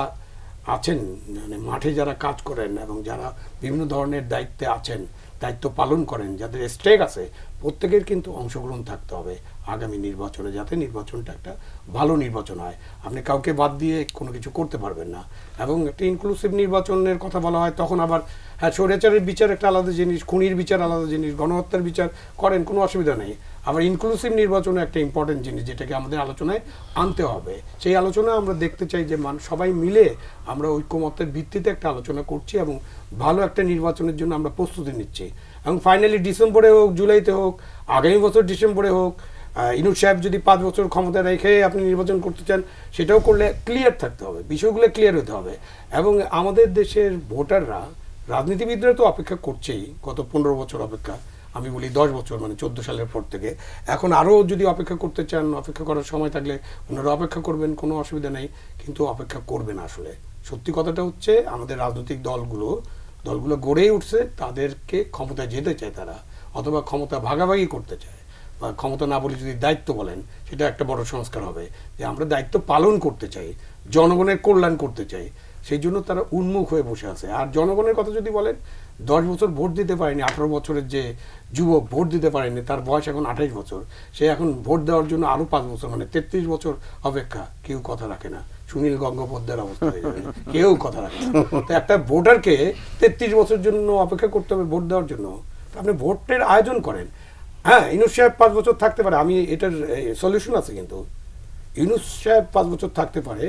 Speaker 4: আছেন মানে মাঠে যারা কাজ করেন এবং যারা বিভিন্ন ধরনের দায়িত্বে আছেন, দায়িত্ব পালন করেন, যাদের স্টেক আছে, প্রত্যেকের কিন্তু অংশগ্রহণ থাকতে হবে আগামী নির্বাচনে, যাতে নির্বাচনটা একটা ভালো নির্বাচন হয়। আপনি কাউকে বাদ দিয়ে কোনো কিছু করতে পারবেন না। এবং একটা ইনক্লুসিভ নির্বাচনের কথা বলা হয়, তখন আবার হ্যাঁ স্বৈরাচারের বিচার একটা আলাদা জিনিস, খুনির বিচার আলাদা জিনিস, গণহত্যার বিচার করেন, কোনো অসুবিধা নেই। আবার ইনক্লুসিভ নির্বাচনে একটা ইম্পর্টেন্ট জিনিস যেটাকে আমাদের আলোচনায় আনতে হবে। সেই আলোচনা আমরা দেখতে চাই যে সবাই মিলে আমরা ঐক্যমতের ভিত্তিতে একটা আলোচনা করছি এবং ভালো একটা নির্বাচনের জন্য আমরা প্রস্তুতি নিচ্ছি। এবং ফাইনালি ডিসেম্বরে হোক, জুলাইতে হোক, আগামী বছর ডিসেম্বরে হোক, ইনুস সাহেব যদি 5 বছর ক্ষমতা রেখে আপনি নির্বাচন করতে চান, সেটাও করলে ক্লিয়ার থাকতে হবে, বিষয়গুলো ক্লিয়ার হতে হবে। এবং আমাদের দেশের ভোটাররা, রাজনীতিবিদরা তো অপেক্ষা করছেই, গত 15 বছর অপেক্ষা, আমি বলি 10 বছর, মানে 14 সালের পর থেকে। এখন আরও যদি অপেক্ষা করতে চান, অপেক্ষা করার সময় থাকলে ওনারা অপেক্ষা করবেন, কোনো অসুবিধা নেই, কিন্তু অপেক্ষা করবেন। আসলে সত্যি কথাটা হচ্ছে আমাদের রাজনৈতিক দলগুলো গড়েই উঠছে, তাদেরকে ক্ষমতায় যেতে চায় তারা, অথবা ক্ষমতা ভাগাভাগি করতে চায়, বা ক্ষমতা না বলে যদি দায়িত্ব বলেন, সেটা একটা বড় সংস্কার হবে যে আমরা দায়িত্ব পালন করতে চাই, জনগণের কল্যাণ করতে চাই। সেই জন্য তারা উন্মুখ হয়ে বসে আছে। আর জনগণের কথা যদি বলেন, 10 বছর ভোট দিতে পারেনি, 18 বছরের যে যুবক ভোট দিতে পারেনি, তার বয়স এখন 28 বছর, সে এখন ভোট দেওয়ার জন্য আরো 5 বছর, মানে 33 বছর অপেক্ষা। কেউ কথা রাখে না, সুনীল গঙ্গোপাধ্যায়ের অবস্থা হয়ে যাবে, কেউ কথা রাখে না। তো একটা ভোটারকে 33 বছর জন্য অপেক্ষা করতে হবে ভোট দেওয়ার জন্য। আপনি ভোটের আয়োজন করেন। হ্যাঁ, ইউনূস সাহেব 5 বছর থাকতে পারে, আমি এটার সলিউশন আছে, কিন্তু ইউনূস সাহেব 5 বছর থাকতে পারে,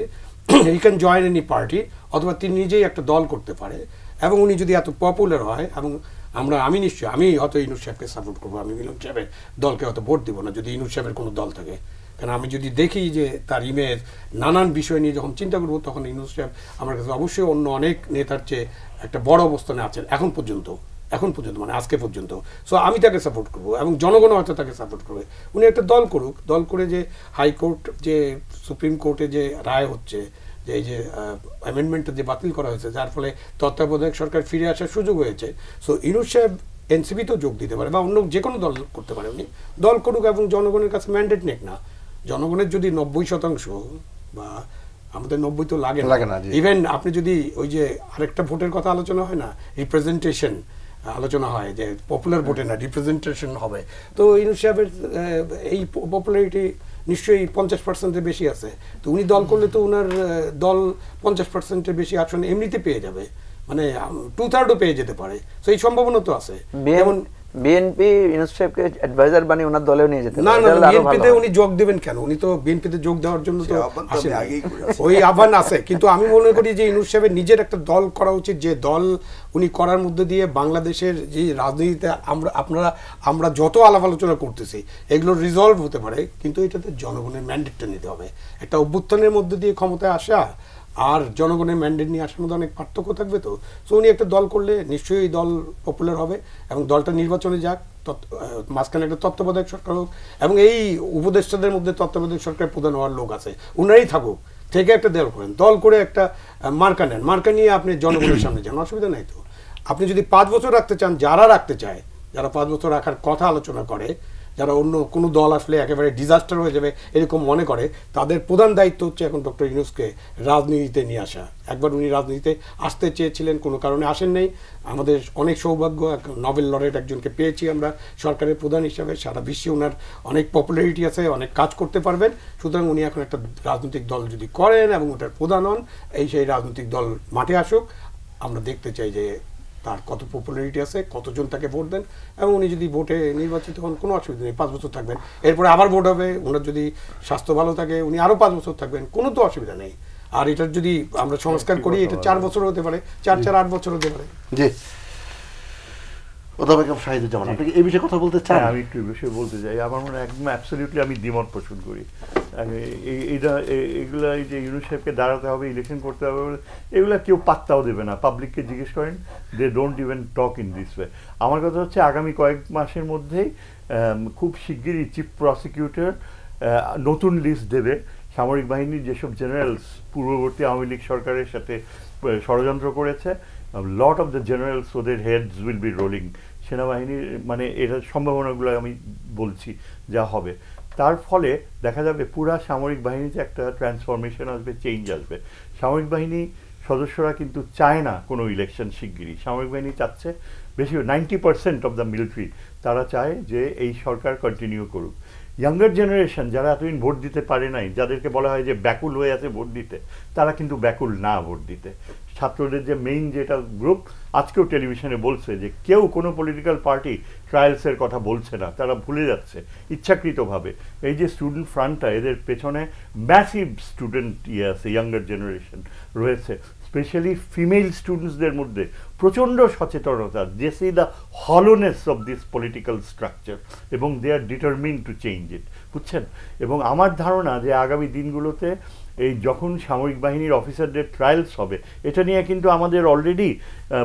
Speaker 4: he can join any party, অথবা তিনি নিজেই একটা দল করতে পারে। এবং উনি যদি এত পপুলার হয়, এবং আমি হয়তো ইউনূস সাহেবকে সাপোর্ট করবো, আমি মিলন সাহেবের দলকে হয়তো ভোট দিব না যদি ইউনূস সাহেবের কোনো দল থাকে। কারণ আমি যদি দেখি যে তার ইমেজ, নানান বিষয় নিয়ে যখন চিন্তা করবো, তখন ইউনূস সাহেব আমার কাছে অবশ্যই অন্য অনেক নেতার চেয়ে একটা বড় অবস্থানে আছেন এখন পর্যন্ত, মানে আজকে পর্যন্ত। সো আমি তাকে সাপোর্ট করবো, এবং জনগণ হয়তো তাকে সাপোর্ট করবে। উনি একটা দল করুক, দল করে যে হাইকোর্ট, যে সুপ্রিম কোর্টে যে রায় হচ্ছে, যে এই যে অ্যামেন্ডমেন্টটা যে বাতিল করা হয়েছে, যার ফলে তত্ত্বাবধায়ক সরকার ফিরে আসার সুযোগ হয়েছে। সো ইউনূস সাহেব এনসিপিতেও যোগ দিতে পারে, বা অন্য যে কোনো দল করতে পারে। উনি দল করুক এবং জনগণের কাছে ম্যান্ডেট নেক না। জনগণের যদি 90%, বা আমাদের 90 তো লাগে না, ইভেন আপনি যদি ওই যে আরেকটা ভোটের কথা আলোচনা হয় না, রিপ্রেজেন্টেশন আলোচনা হয়, যে পপুলার ভোটে না রিপ্রেজেন্টেশন হবে, তো ইউনূস সাহেবের এই পপুলারিটি নিশ্চয়ই 50%-এর বেশি আছে। তো উনি দল করলে তো উনার দল 50%-এর বেশি আসন এমনিতে পেয়ে যাবে, মানে 2/3 পেয়ে যেতে পারে। তো এই সম্ভাবনা তো আছে। যেমন
Speaker 3: বিএনপি ইউনূস সাহেবকে অ্যাডভাইজার বানিয়ে ওনার দলেও নিয়ে যেতে
Speaker 4: না, বিএনপিতে উনি যোগ দেবেন কেন? উনি তো বিএনপিতে যোগ দেওয়ার জন্য তো ওই আহ্বান আছে। কিন্তু আমি মনে করি যে ইউনূস সাহেবের নিজের একটা দল করা উচিত, যে দল উনি করার মধ্যে দিয়ে বাংলাদেশের যে রাজনীতিতে আমরা যত আলাপ আলোচনা করতেছি, এগুলো রিজলভ হতে পারে। কিন্তু এটাতে জনগণের ম্যান্ডেটটা নিতে হবে। একটা অভ্যুত্থানের মধ্যে দিয়ে ক্ষমতায় আসা আর জনগণের ম্যান্ডেট নিয়ে আসার মধ্যে অনেক পার্থক্য থাকবে। তো সো উনি একটা দল করলে নিশ্চয়ই দল পপুলার হবে, এবং দলটা নির্বাচনে যাক, মাঝখানে একটা তত্ত্বাবধায়ক সরকার হোক, এবং এই উপদেষ্টাদের মধ্যে তত্ত্বাবধায়ক সরকার প্রধান হওয়ার লোক আছে, উনারাই থাকুক, থেকে একটা দল করেন, দল করে একটা মার্কা নেন, মার্কা নিয়ে আপনি জনগণের সামনে যান, অসুবিধা নাই তো। আপনি যদি 5 বছর রাখতে চান, যারা রাখতে চায়, যারা 5 বছর রাখার কথা আলোচনা করে, যারা অন্য কোনো দল আসলে একেবারে ডিজাস্টার হয়ে যাবে এরকম মনে করে, তাদের প্রধান দায়িত্ব হচ্ছে এখন ডক্টর ইউনূসকে রাজনীতিতে নিয়ে আসা। একবার উনি রাজনীতিতে আসতে চেয়েছিলেন, কোনো কারণে আসেন নাই। আমাদের অনেক সৌভাগ্য, নোবেল লরেট একজনকে পেয়েছি আমরা সরকারের প্রধান হিসাবে। সারা বিশ্বে ওনার অনেক পপুলারিটি আছে, অনেক কাজ করতে পারবেন। সুতরাং উনি এখন একটা রাজনৈতিক দল যদি করেন এবং ওটার প্রধান হন, সেই রাজনৈতিক দল মাঠে আসুক। আমরা দেখতে চাই যে তার কত পপুলারিটি আছে, কতজন তাকে ভোট দেন, এবং উনি যদি ভোটে নির্বাচিত হন কোনো অসুবিধা নেই, 5 বছর থাকবেন, এরপরে আবার ভোট হবে। ওনার যদি স্বাস্থ্য ভালো থাকে উনি আরও 5 বছর থাকবেন, কোনো তো অসুবিধা নেই। আর এটার যদি আমরা সংস্কার করি, এটা 4 বছর হতে পারে, 4-8 বছর হতে পারে।
Speaker 1: জি, অধ্যাপক শাহিদুজ্জামান, আপনি এই বিষয়ে কথা বলতে চান?
Speaker 5: আমি একটু এই বিষয়ে বলতে চাই। আমার মনে হয় একদম অ্যাবসলিউটলি আমি দ্বিমত পোষণ করি। এগুলা এই যে ইউনূস সাহেবকে দাঁড়াতে হবে, ইলেকশন করতে হবে, এগুলা কেউ পাত্তাও দেবে না। পাবলিককে জিজ্ঞেস করেন, they don't even talk in this way. আমার কথা হচ্ছে আগামী কয়েক মাসের মধ্যেই খুব শিগগিরই চিফ প্রসিকিউটর নতুন লিস্ট দেবে সামরিক বাহিনীর যেসব জেনারেলস পূর্ববর্তী আওয়ামী লীগ সরকারের সাথে ষড়যন্ত্র করেছে। লট অফ দ্য জেনারেলস, ওদের হেডস উইল বি রোলিং। সেনাবাহিনীর মানে এটার সম্ভাবনাগুলো আমি বলছি যা হবে, তার ফলে দেখা যাবে পুরা সামরিক বাহিনীতে একটা ট্রান্সফরমেশন আসবে, চেঞ্জ আসবে। সামরিক বাহিনী সদস্যরা কিন্তু চায় না কোনো ইলেকশন শিগগিরই। সামরিক বাহিনী চাচ্ছে, বেশি 90% অফ দ্য মিলিটারি তারা চায় যে এই সরকার কন্টিনিউ করুক। ইয়াঙ্গার জেনারেশন যারা এতদিন ভোট দিতে পারে নাই, যাদেরকে বলা হয় যে ব্যাকুল হয়ে আছে ভোট দিতে, তারা কিন্তু ব্যাকুল না ভোট দিতে। ছাত্রদের যে মেইন যেটা গ্রুপ আজকেও টেলিভিশনে বলছে যে কেউ কোনো পলিটিক্যাল পার্টি ট্রায়ালসের কথা বলছে না, তারা ভুলে যাচ্ছে ইচ্ছাকৃতভাবে। এই যে স্টুডেন্ট ফ্রন্টটা, এদের পেছনে ম্যাসিভ স্টুডেন্ট আছে, ইয়াঙ্গার জেনারেশন রয়েছে, স্পেশালি ফিমেল স্টুডেন্টসদের মধ্যে প্রচণ্ড সচেতনতা, যে see the hollowness of this political structure, এবং they are determine to change it, বুঝছেন? এবং আমার ধারণা যে আগামী দিনগুলোতে এই যখন সামরিক বাহিনীর অফিসারদের ট্রায়ালস হবে, এটা নিয়ে কিন্তু আমাদের অলরেডি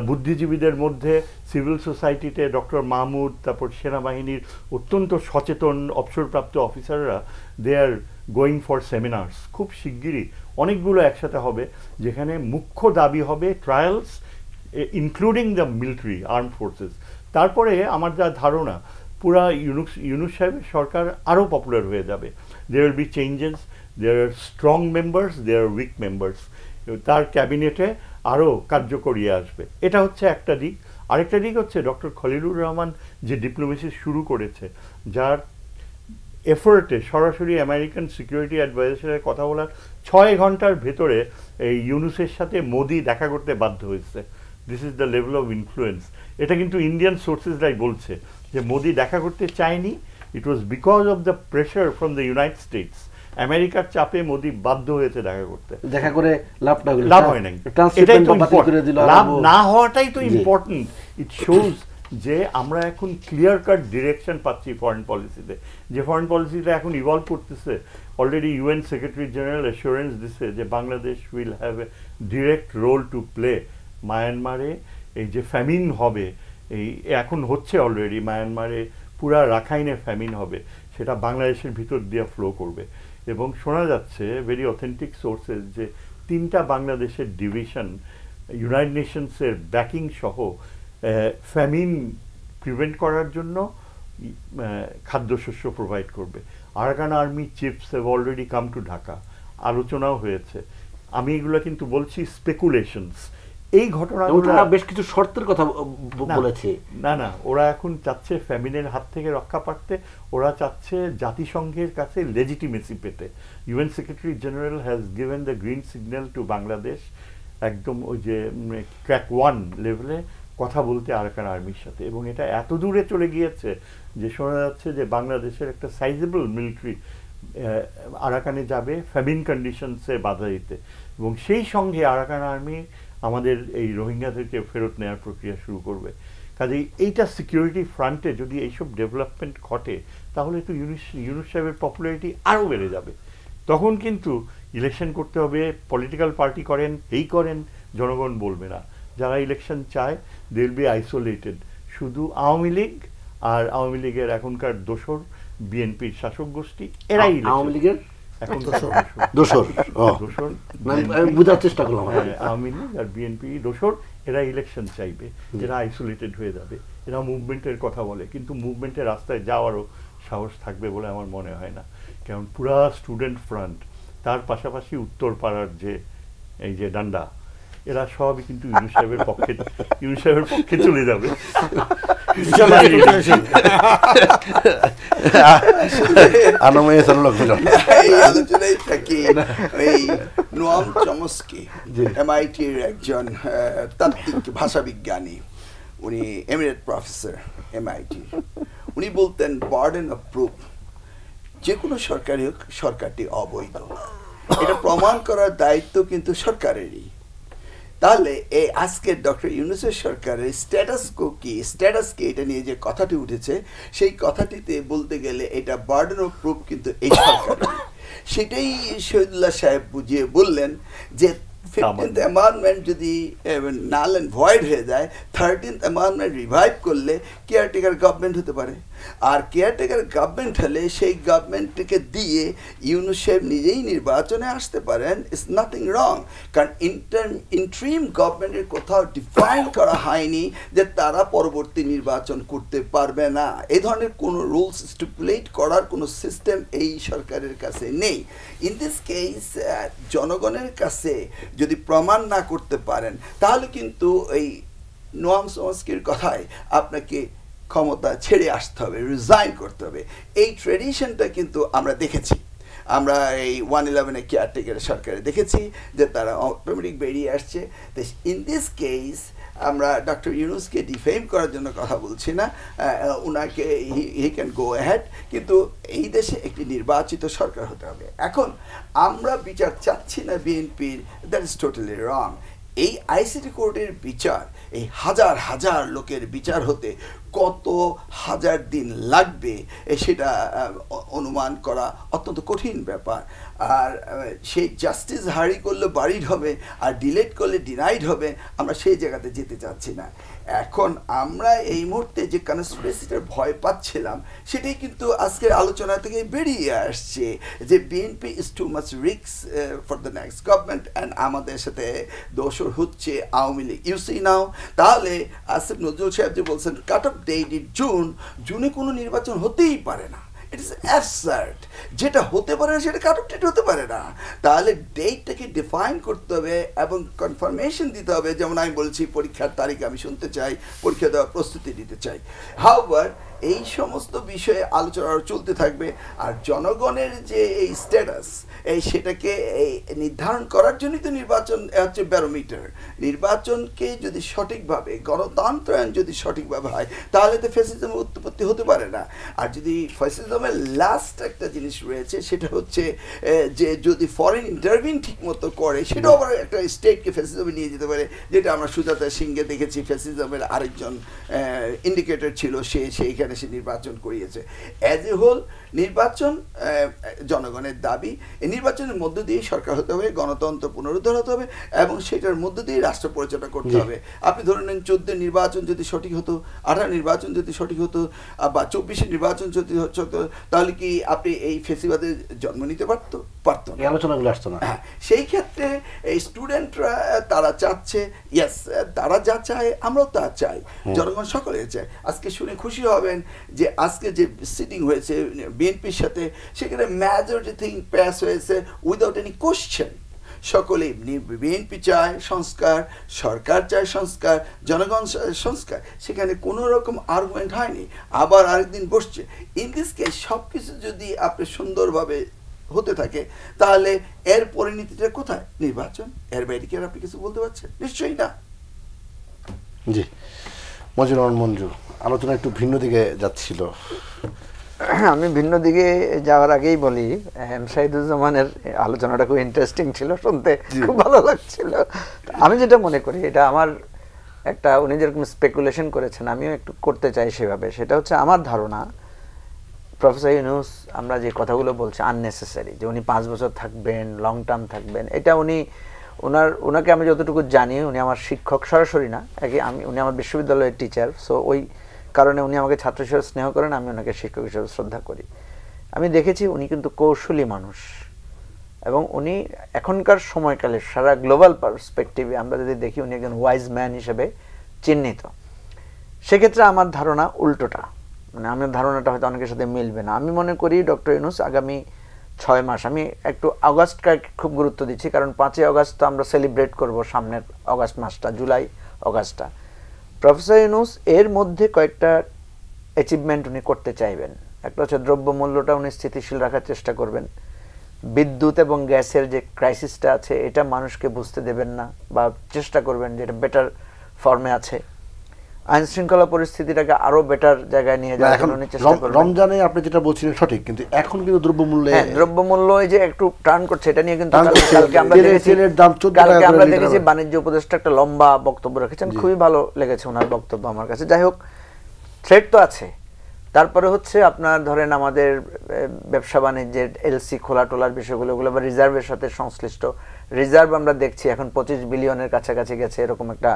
Speaker 5: বুদ্ধিজীবীদের মধ্যে, সিভিল সোসাইটিতে ডক্টর মাহমুদ, তারপর সেনাবাহিনীর অত্যন্ত সচেতন অবসরপ্রাপ্ত অফিসাররা, দে আর গোয়িং ফর সেমিনার্স। খুব শিগগিরই অনেকগুলো একসাথে হবে, যেখানে মুখ্য দাবি হবে trials, including the military arm forces. তারপরে আমার যা ধারণা, পুরা ইউনূস সাহেবের সরকার আরও পপুলার হয়ে যাবে। There will be changes, there are strong members, there are weak members. তার ক্যাবিনেটে আরও কার্যকরী আসবে। এটা হচ্ছে একটা দিক। আরেকটা দিক হচ্ছে ডক্টর খলিলুর রহমান যে ডিপ্লোমেসি শুরু করেছে, যার এফোর্টে সরাসরি আমেরিকান সিকিউরিটি অ্যাডভাইজারের কথা বলার 6 ঘন্টার ভেতরে এই ইউনূসের সাথে মোদি দেখা করতে বাধ্য হয়েছে। This is the level of influence. এটা কিন্তু ইন্ডিয়ান সোর্সেসরাই বলছে যে মোদি দেখা করতে চায়নি, it was because of the pressure from the United States. আমেরিকার চাপে মোদি বাধ্য হয়েছে দেখা করতে।
Speaker 1: দেখা করে
Speaker 5: লাভ হয় নাই, এটাই তো ইম্পর্টেন্ট। লাভ না হওয়াটাই তো ইম্পর্টেন্ট। ইট শোজ যে আমরা এখন ক্লিয়ার কাট ডিরেকশন পাচ্ছি ফরেন পলিসিতে। যে ফরেন পলিসিটা এখন ইভলভ করতেছে, already UN secretary general assurance দিছে যে Bangladesh will have a direct role to play. মায়ানমারে এই যে ফ্যামিন হবে, এই এখন হচ্ছে অলরেডি মায়ানমারে, পুরা রাখাইনে ফ্যামিন হবে, সেটা বাংলাদেশের ভিতর দিয়ে ফ্লো করবে। এবং শোনা যাচ্ছে ভেরি অথেন্টিক সোর্সেস যে 3টা বাংলাদেশের ডিভিশন ইউনাইটেড নেশনসের ব্যাকিং সহ ফ্যামিন প্রিভেন্ট করার জন্য খাদ্যশস্য প্রোভাইড করবে। Arakan Army chiefs have already come to Dhaka, আলোচনাও হয়েছে। আমি এগুলো কিন্তু বলছি স্পেকুলেশনস। এই ঘটনাগুলো
Speaker 1: বেশ কিছু শর্তের কথা বলেছে।
Speaker 5: না, ওরা এখন চাচ্ছে ফ্যামিনের হাত থেকে রক্ষা পাতে, ওরা চাচ্ছে জাতিসংঘের কাছে লেজিটিমেসি পেতে। UN secretary general has given the green signal two Bangladesh, একদম ওই যে ট্র্যাক 1 লেভেলে কথা বলতে আরাকান আর্মির সাথে। এবং এটা এত দূরে চলে গিয়েছে যে শোনা যাচ্ছে যে বাংলাদেশের একটা সাইজেবল মিলিটারি আরাকানে যাবে ফ্যামিন কন্ডিশনসে বাধা দিতে। এবং সেই সঙ্গে আরাকান আর্মি আমাদের এই রোহিঙ্গাদেরকে ফেরত নেওয়ার প্রক্রিয়া শুরু করবে। কাজেই এইটা সিকিউরিটি ফ্রন্টে যদি এইসব ডেভেলপমেন্ট ঘটে, তাহলে তো ইউনূস সাহেবের পপুলারিটি আরও বেড়ে যাবে। তখন কিন্তু ইলেকশন করতে হবে, পলিটিক্যাল পার্টি করেন, এই করেন, জনগণ বলবে না। যারা ইলেকশন চায় দে উইল বি আইসোলেটেড। শুধু আওয়ামী লীগ আর আওয়ামী লীগের এখনকার দোসর বিএনপির শাসক গোষ্ঠী, এরাই
Speaker 1: আওয়ামী লীগের
Speaker 5: এখন
Speaker 1: বুঝার চেষ্টা করলাম।
Speaker 5: আওয়ামী লীগ আর বিএনপি দোসর, এরা ইলেকশন চাইবে, এরা আইসোলেটেড হয়ে যাবে। এরা মুভমেন্টের কথা বলে, কিন্তু মুভমেন্টের রাস্তায় যাওয়ারও সাহস থাকবে বলে আমার মনে হয় না। কারণ পুরা স্টুডেন্ট ফ্রন্ট, তার পাশাপাশি উত্তর পাড়ার যে এই যে ডান্ডা, এরা সবই কিন্তু ইউনূস সাহেবের পক্ষে চলে যাবে।
Speaker 2: এই আলোচনায় থাকি এই নোয়াম চমস্কি, এমআইটির একজন তাত্ত্বিক ভাষাবিজ্ঞানী, উনি এমিরেট প্রফেসর এমআইটি, উনি বলতেন বার্ডেন অফ প্রুফ যে কোনো সরকারই হোক সরকারটি অবৈধ, এটা প্রমাণ করার দায়িত্ব কিন্তু সরকারেরই। তাহলে এই আজকের ডক্টর ইউনূসের সরকারের স্ট্যাটাস কি এটা নিয়ে যে কথাটি উঠেছে, সেই কথাটিতে বলতে গেলে এটা বার্ডেন অফ প্রুফ কিন্তু এই সরকারের। সেটাই শহীদুল্লাহ সাহেব বুঝিয়ে বললেন যে 15th অ্যামেন্ডমেন্ট যদি নাল অ্যান্ড ভয়েড হয়ে যায়, 13th অ্যামেন্ডমেন্ট রিভাইভ করলে কেয়ারটেকার গভর্নমেন্ট হতে পারে। আর কেয়ারটেকার গভর্নমেন্ট হলে সেই গভর্নমেন্টকে দিয়ে ইউনূস সাহেব নিজেই নির্বাচনে আসতে পারেন, ইটস নাথিং রং। কারণ ইন্টারিম গভর্নমেন্টের কোথাও ডিফাইন করা হয়নি যে তারা পরবর্তী নির্বাচন করতে পারবে না। এই ধরনের কোনো রুলস স্টিপুলেট করার কোনো সিস্টেম এই সরকারের কাছে নেই। ইন দিস কেস জনগণের কাছে যদি প্রমাণ না করতে পারেন, তাহলে কিন্তু এই নোয়াম চমস্কির কথায় আপনাকে ক্ষমতা ছেড়ে আসতে হবে, রিজাইন করতে হবে। এই ট্রেডিশনটা কিন্তু আমরা দেখেছি, আমরা এই 111 কেয়ারটেকার সরকারে দেখেছি যে তারা অটোমেটিক বেরিয়ে আসছে। ইন দিস কেস আমরা ডক্টর ইউনূসকে ডিফেম করার জন্য কথা বলছি না, ওনাকে হি ক্যান গো অ্যাহেড, কিন্তু এই দেশে একটি নির্বাচিত সরকার হতে হবে। এখন আমরা বিচার চাচ্ছি না বিএনপির, দ্যাট ইজ টোটালি রং। এই আইসিটি কোর্টের বিচার, এই হাজার হাজার লোকের বিচার হতে কত হাজার দিন লাগবে সেটা অনুমান করা অত্যন্ত কঠিন ব্যাপার। আর সেই জাস্টিস হারি করলে বাড়িড হবে, আর ডিলেট করলে ডিনাইড হবে, আমরা সেই জায়গাতে যেতে চাচ্ছি না। এখন আমরা এই মুহূর্তে যে কনস্পিরেসিটার ভয় পাচ্ছিলাম, সেটাই কিন্তু আজকের আলোচনা থেকে বেরিয়ে আসছে যে BNP is too much risk for the next government, and আমাদের সাথে দোষর হচ্ছে Awami League. You see now, তাহলে আসিফ নজরুল সাহেব যে বলছেন কাট অফ ডেট ইজ জুনে কোনো নির্বাচন হতেই পারে না, ইট ইজ অ্যাবসার্ড। যেটা হতে পারে না সেটা কাট অফ ডেট হতে পারে না। তাহলে ডেটটাকে ডিফাইন করতে হবে এবং কনফার্মেশন দিতে হবে। যেমন আমি বলছি পরীক্ষার তারিখ আমি শুনতে চাই, পরীক্ষা দেওয়ার প্রস্তুতি নিতে চাই। হাউএভার এই সমস্ত বিষয়ে আলোচনা চলতে থাকবে। আর জনগণের যে এই স্ট্যাটাস, সেটাকে নির্ধারণ করার জন্যই তো নির্বাচন হচ্ছে ব্যারোমিটার। নির্বাচনকে যদি সঠিকভাবে, গণতন্ত্রায়ন যদি সঠিকভাবে হয়, তাহলে তো ফ্যাসিজমের উৎপত্তি হতে পারে না। আর যদি ফ্যাসিজমের লাস্ট একটা জিনিস রয়েছে, সেটা হচ্ছে যে যদি ফরেন ইন্টারভিন ঠিক মতো করে, সেটাও আবার একটা স্টেটকে ফ্যাসিজমে নিয়ে যেতে পারে, যেটা আমরা সুজাতা সিংকে দেখেছি। ফ্যাসিজমের আরেকজন ইন্ডিকেটর ছিল, সেইখানে সে নির্বাচন করিয়েছে। অ্যাজ এ হোল নির্বাচন জনগণের দাবি। এই নির্বাচনের মধ্য দিয়ে সরকার হতে হবে, গণতন্ত্র পুনরুদ্ধার হতে হবে, এবং সেটার মধ্য দিয়ে রাষ্ট্র পরিচালনা করতে হবে। আপনি ধরে নেন 14 নির্বাচন যদি সঠিক হতো, 18 নির্বাচন যদি সঠিক হতো, বা 24 নির্বাচন যদি হতো, তাহলে কি আপনি এই ফেসিবাদের জন্ম নিতে পারতো না?
Speaker 1: এই আলোচনাগুলো আসতো না।
Speaker 2: হ্যাঁ, সেই ক্ষেত্রে এই স্টুডেন্টরা তারা চাচ্ছে, ইয়েস, তারা যা চায় আমরাও তা চাই, জনগণ সকলে চায়। আজকে শুনে খুশি হবেন যে আজকে যে সিটিং হয়েছে বিএনপির সাথে, সেখানে মেজরিটি থিং পাস হয়েছে উইদাউট এনি কোশ্চেন। সকলেই বিএনপি চায় সংস্কার, সরকার চায় সংস্কার, জনগণ সংস্কার, সেখানে কোনো রকম আর্গুমেন্ট হয়নি। আবার আরেকদিন বসছে। ইন দিস কেস সব কিছু যদি আপনি সুন্দরভাবে হতে থাকে, তাহলে এর পরিণতিটা কোথায়? নির্বাচন। এর বাইরে কি আর আপনি কিছু বলতে পারছেন? নিশ্চয়ই না।
Speaker 1: জি, মজিবুর রহমান মঞ্জু, আলোচনা একটু ভিন্ন দিকে যাচ্ছিল।
Speaker 3: আমি ভিন্ন দিকে যাওয়ার আগেই বলি, এম শাহিদুজ্জামানের আলোচনাটা খুব ইন্টারেস্টিং ছিল, শুনতে খুব ভালো লাগছিল। আমি যেটা মনে করি, এটা আমার একটা, উনি যেরকম স্পেকুলেশন করেছেন আমিও একটু করতে চাই সেভাবে। সেটা হচ্ছে আমার ধারণা প্রফেসর ইউনূস আমরা যে কথাগুলো বলছি আননেসেসারি, যে উনি 5 বছর থাকবেন, লং টার্ম থাকবেন, এটা ওনাকে আমি যতটুকু জানি, উনি আমার শিক্ষক সরাসরি না, উনি আমার বিশ্ববিদ্যালয়ের টিচার। সো ওই কারণে উনি আমাকে ছাত্র হিসেবে স্নেহ করেন, আমি ওনাকে শিক্ষক হিসেবে শ্রদ্ধা করি। আমি দেখেছি উনি কিন্তু কৌশলী মানুষ, এবং উনি এখনকার সময়কালে সারা গ্লোবাল পার্সপেক্টিভে আমরা যদি দেখি, উনি একজন ওয়াইজ ম্যান হিসেবে চিহ্নিত। সেক্ষেত্রে আমার ধারণা উল্টোটা, মানে আমার ধারণাটা হয়তো অনেকের সাথে মিলবে না। আমি মনে করি ডক্টর ইউনূস আগামী 6 মাস, আমি একটু আগস্টকে খুব গুরুত্ব দিচ্ছি, কারণ 5ই আগস্ট তো আমরা সেলিব্রেট করব, সামনের আগস্ট মাসটা, জুলাই আগস্টটা। প্রফেসর ইউনূস এর মধ্যে কয়েকটা অ্যাচিভমেন্ট উনি করতে চাইবেন। একটা হচ্ছে দ্রব্যমূল্যটা উনি স্থিতিশীল রাখার চেষ্টা করবেন। বিদ্যুৎ এবং গ্যাসের যে ক্রাইসিসটা আছে এটা মানুষকে বুঝতে দেবেন না, বা চেষ্টা করবেন যে এটা বেটার ফর্মে আছে। আইন শৃঙ্খলা পরিস্থিতিটাকে আরো বেটার জায়গায় নিয়ে যাওয়ার জন্য উনি চেষ্টা করবেন।
Speaker 1: রমজানে আপনি যেটা বলছিলেন সঠিক, কিন্তু এখন কিন্তু দ্রব্যমূল্যে,
Speaker 3: দ্রব্যমূল্য যে একটু টার্ন করছে, এটা নিয়ে কিন্তু কালকে আমরা দেখেছি বাণিজ্য উপদেষ্টা একটা লম্বা বক্তব্য রেখেছেন, খুবই ভালো লেগেছে ওনার বক্তব্য আমার কাছে। যাই হোক, থ্রেট তো আছে। তারপরে হচ্ছে আপনার ধরেন আমাদের ব্যবসা বাণিজ্যের এলসি খোলা টোলার বিষয়গুলো, ওগুলো আবার রিজার্ভের সাথে সংশ্লিষ্ট। রিজার্ভ আমরা দেখছি এখন 25 বিলিয়নের কাছাকাছি গেছে, এরকম একটা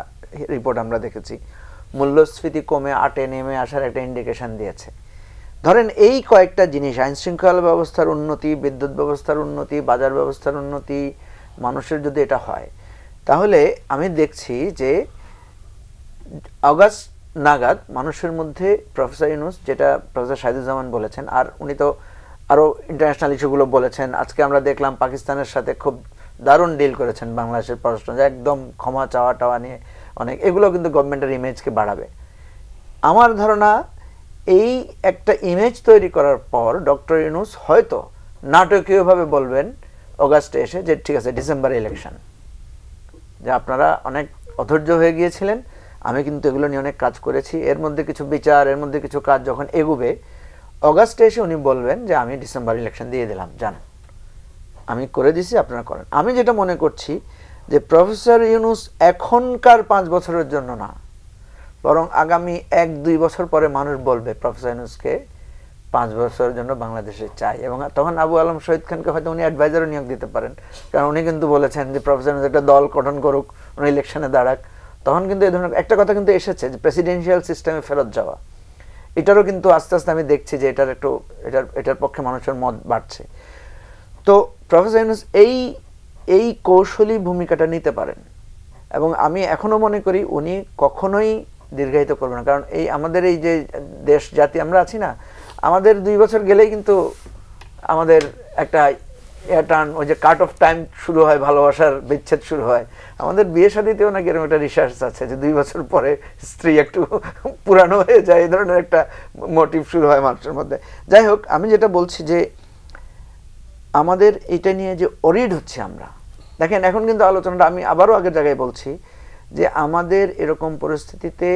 Speaker 3: রিপোর্ট আমরা দেখেছি। মূল্যস্ফীতি কমে 8-এ নেমে আসার একটা ইন্ডিকেশন দিয়েছে। ধরেন এই কয়েকটা জিনিস, আইন শৃঙ্খলা ব্যবস্থার উন্নতি, বিদ্যুৎ ব্যবস্থার উন্নতি, বাজার ব্যবস্থার উন্নতি, মানুষের যদি এটা হয়, তাহলে আমি দেখছি যে আগস্ট নাগাদ মানুষের মধ্যে প্রফেসর ইউনূস, যেটা প্রফেসর শাহিদুজ্জামান বলেছেন, আর উনি তো আরও ইন্টারন্যাশনাল ইস্যুগুলো বলেছেন। আজকে আমরা দেখলাম পাকিস্তানের সাথে খুব দারুণ ডিল করেছেন বাংলাদেশের পররাষ্ট্র, একদম ক্ষমা চাওয়া টাওয়া নিয়ে অনেক, এগুলো কিন্তু গভর্নমেন্টের ইমেজকে বাড়াবে। আমার ধারণা এই একটা ইমেজ তৈরি করার পর ডক্টর ইউনূস হয়তো নাটকীয়ভাবে বলবেন অগাস্টে এসে যে ঠিক আছে ডিসেম্বরে ইলেকশন, যে আপনারা অনেক অধৈর্য হয়ে গিয়েছিলেন, আমি কিন্তু এগুলো নিয়ে অনেক কাজ করেছি, এর মধ্যে কিছু বিচার, এর মধ্যে কিছু কাজ যখন এগুবে, অগাস্টে এসে উনি বলবেন যে আমি ডিসেম্বর ইলেকশন দিয়ে দিলাম, জান আমি করে দিছি, আপনারা করেন। আমি যেটা মনে করছি যে প্রফেসর ইউনূস এখনকার 5 বছরের জন্য না, বরং আগামী 1-2 বছর পরে মানুষ বলবে প্রফেসর ইউনূসকে 5 বছরের জন্য বাংলাদেশে চাই, এবং তখন আবু আলম শহীদ খানকে হয়তো উনি অ্যাডভাইজারও নিয়োগ দিতে পারেন, কারণ উনি কিন্তু বলেছেন যে প্রফেসর ইউনূস একটা দল গঠন করুক, উনি ইলেকশনে দাঁড়াক। তখন কিন্তু এই ধরনের একটা কথা কিন্তু এসেছে যে প্রেসিডেন্সিয়াল সিস্টেমে ফেরত যাওয়া, এটারও কিন্তু আস্তে আস্তে আমি দেখছি যে এটার পক্ষে মানুষের মত বাড়ছে। তো প্রফেসর ইউনূস এই কৌশলী ভূমিকাটা নিতে পারেন, এবং আমি এখনো মনে করি উনি কখনোই দীর্ঘায়িত করবেন না, কারণ এই আমাদের এই যে দেশ জাতি আমরা আছি না, আমাদের 2 বছর গেলেই কিন্তু আমাদের একটা টার্ন, ওই যে কাট অফ টাইম শুরু হয়, ভালোবাসার বিচ্ছেদ শুরু হয়। আমাদের বিয়ে শাদীতেও নাকি এরকম একটা রিসার্চ আছে যে 2 বছর পরে স্ত্রী একটু পুরানো হয়ে যায়, এই ধরনের একটা মোটিভ শুরু হয় মানুষের মধ্যে। যাই হোক, আমি যেটা বলছি যে আমাদের এটা নিয়ে যে অরিড হচ্ছে আমরা, দেখেন এখন কিন্তু আলোচনাটা আমি আবারও আগের জায়গায় বলছি যে আমাদের এরকম পরিস্থিতিতে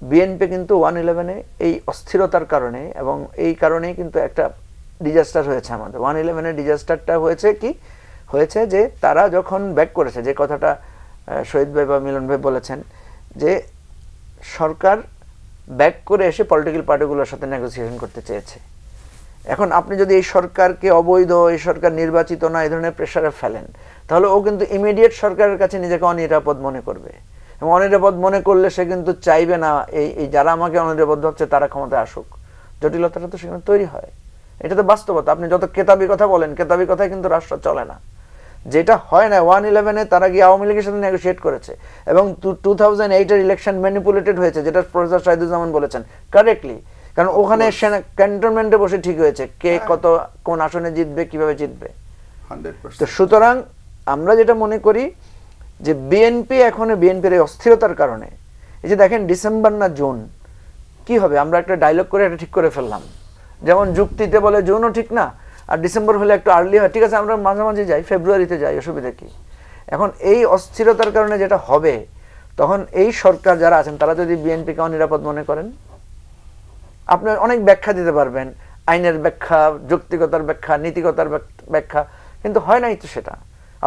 Speaker 3: বিএনপি কিন্তু 1/11-এ এই অস্থিরতার কারণে, এবং এই কারণেই কিন্তু একটা ডিজাস্টার হয়েছে আমাদের। 1/11-এর ডিজাস্টারটা হয়েছে কি হয়েছে, যে তারা যখন ব্যাক করেছে, যে কথাটা শহীদ ভাই বা মিলন ভাই বলেছেন, যে সরকার ব্যাক করে এসে পলিটিক্যাল পার্টিগুলোর সাথে নেগোসিয়েশন করতে চেয়েছে। এখন আপনি যদি এই সরকারকে অবৈধ, এই সরকার নির্বাচিত না, এই ধরনের প্রেশারে ফেলেন, তাহলে ও কিন্তু ইমিডিয়েট সরকারের কাছে নিজেকে অনিরাপদ মনে করবে, এবং অনিরাপদ মনে করলে সে কিন্তু চাইবে না এই যারা আমাকে অনিরাপদ হচ্ছে তারা ক্ষমতায় আসুক। জটিলতাটা তো সেখানে তৈরি হয়, এটা তো বাস্তবতা। আপনি যত কেতাবি কথা বলেন, কেতাবি কথায় কিন্তু রাষ্ট্র চলে না। যেটা হয় না, 1/11-এ তারা গিয়ে আওয়ামী লীগের সাথে নেগোসিয়েট করেছে, এবং 2008-এর ইলেকশন ম্যানিপুলেটেড হয়েছে, যেটা প্রফেসর শাহিদুজ্জামান বলেছেন কারেক্টলি, কারণ ওখানে ক্যান্টনমেন্টে বসে ঠিক হয়েছে কে কত কোন আসনে জিতবে, কিভাবে জিতবে। তো সুতরাং আমরা যেটা মনে করি যে বিএনপির এই অস্থিরতার কারণে, এই যে দেখেন ডিসেম্বর না জুন কি হবে, আমরা একটা ডায়লগ করে এটা ঠিক করে ফেললাম, যেমন যুক্তিতে বলে জুনও ঠিক না, আর ডিসেম্বর হলে একটু আর্লি হয়, ঠিক আছে আমরা মাঝামাঝি যাই, ফেব্রুয়ারিতে যাই, অসুবিধা কি। এখন এই অস্থিরতার কারণে যেটা হবে, তখন এই সরকার যারা আছেন তারা যদি বিএনপিকে অনিরাপদ মনে করেন, আপনি অনেক ব্যাখ্যা দিতে পারবেন, আইনের ব্যাখ্যা, যৌক্তিকতার ব্যাখ্যা, নীতিগতার ব্যাখ্যা, কিন্তু হয় নাই তো সেটা।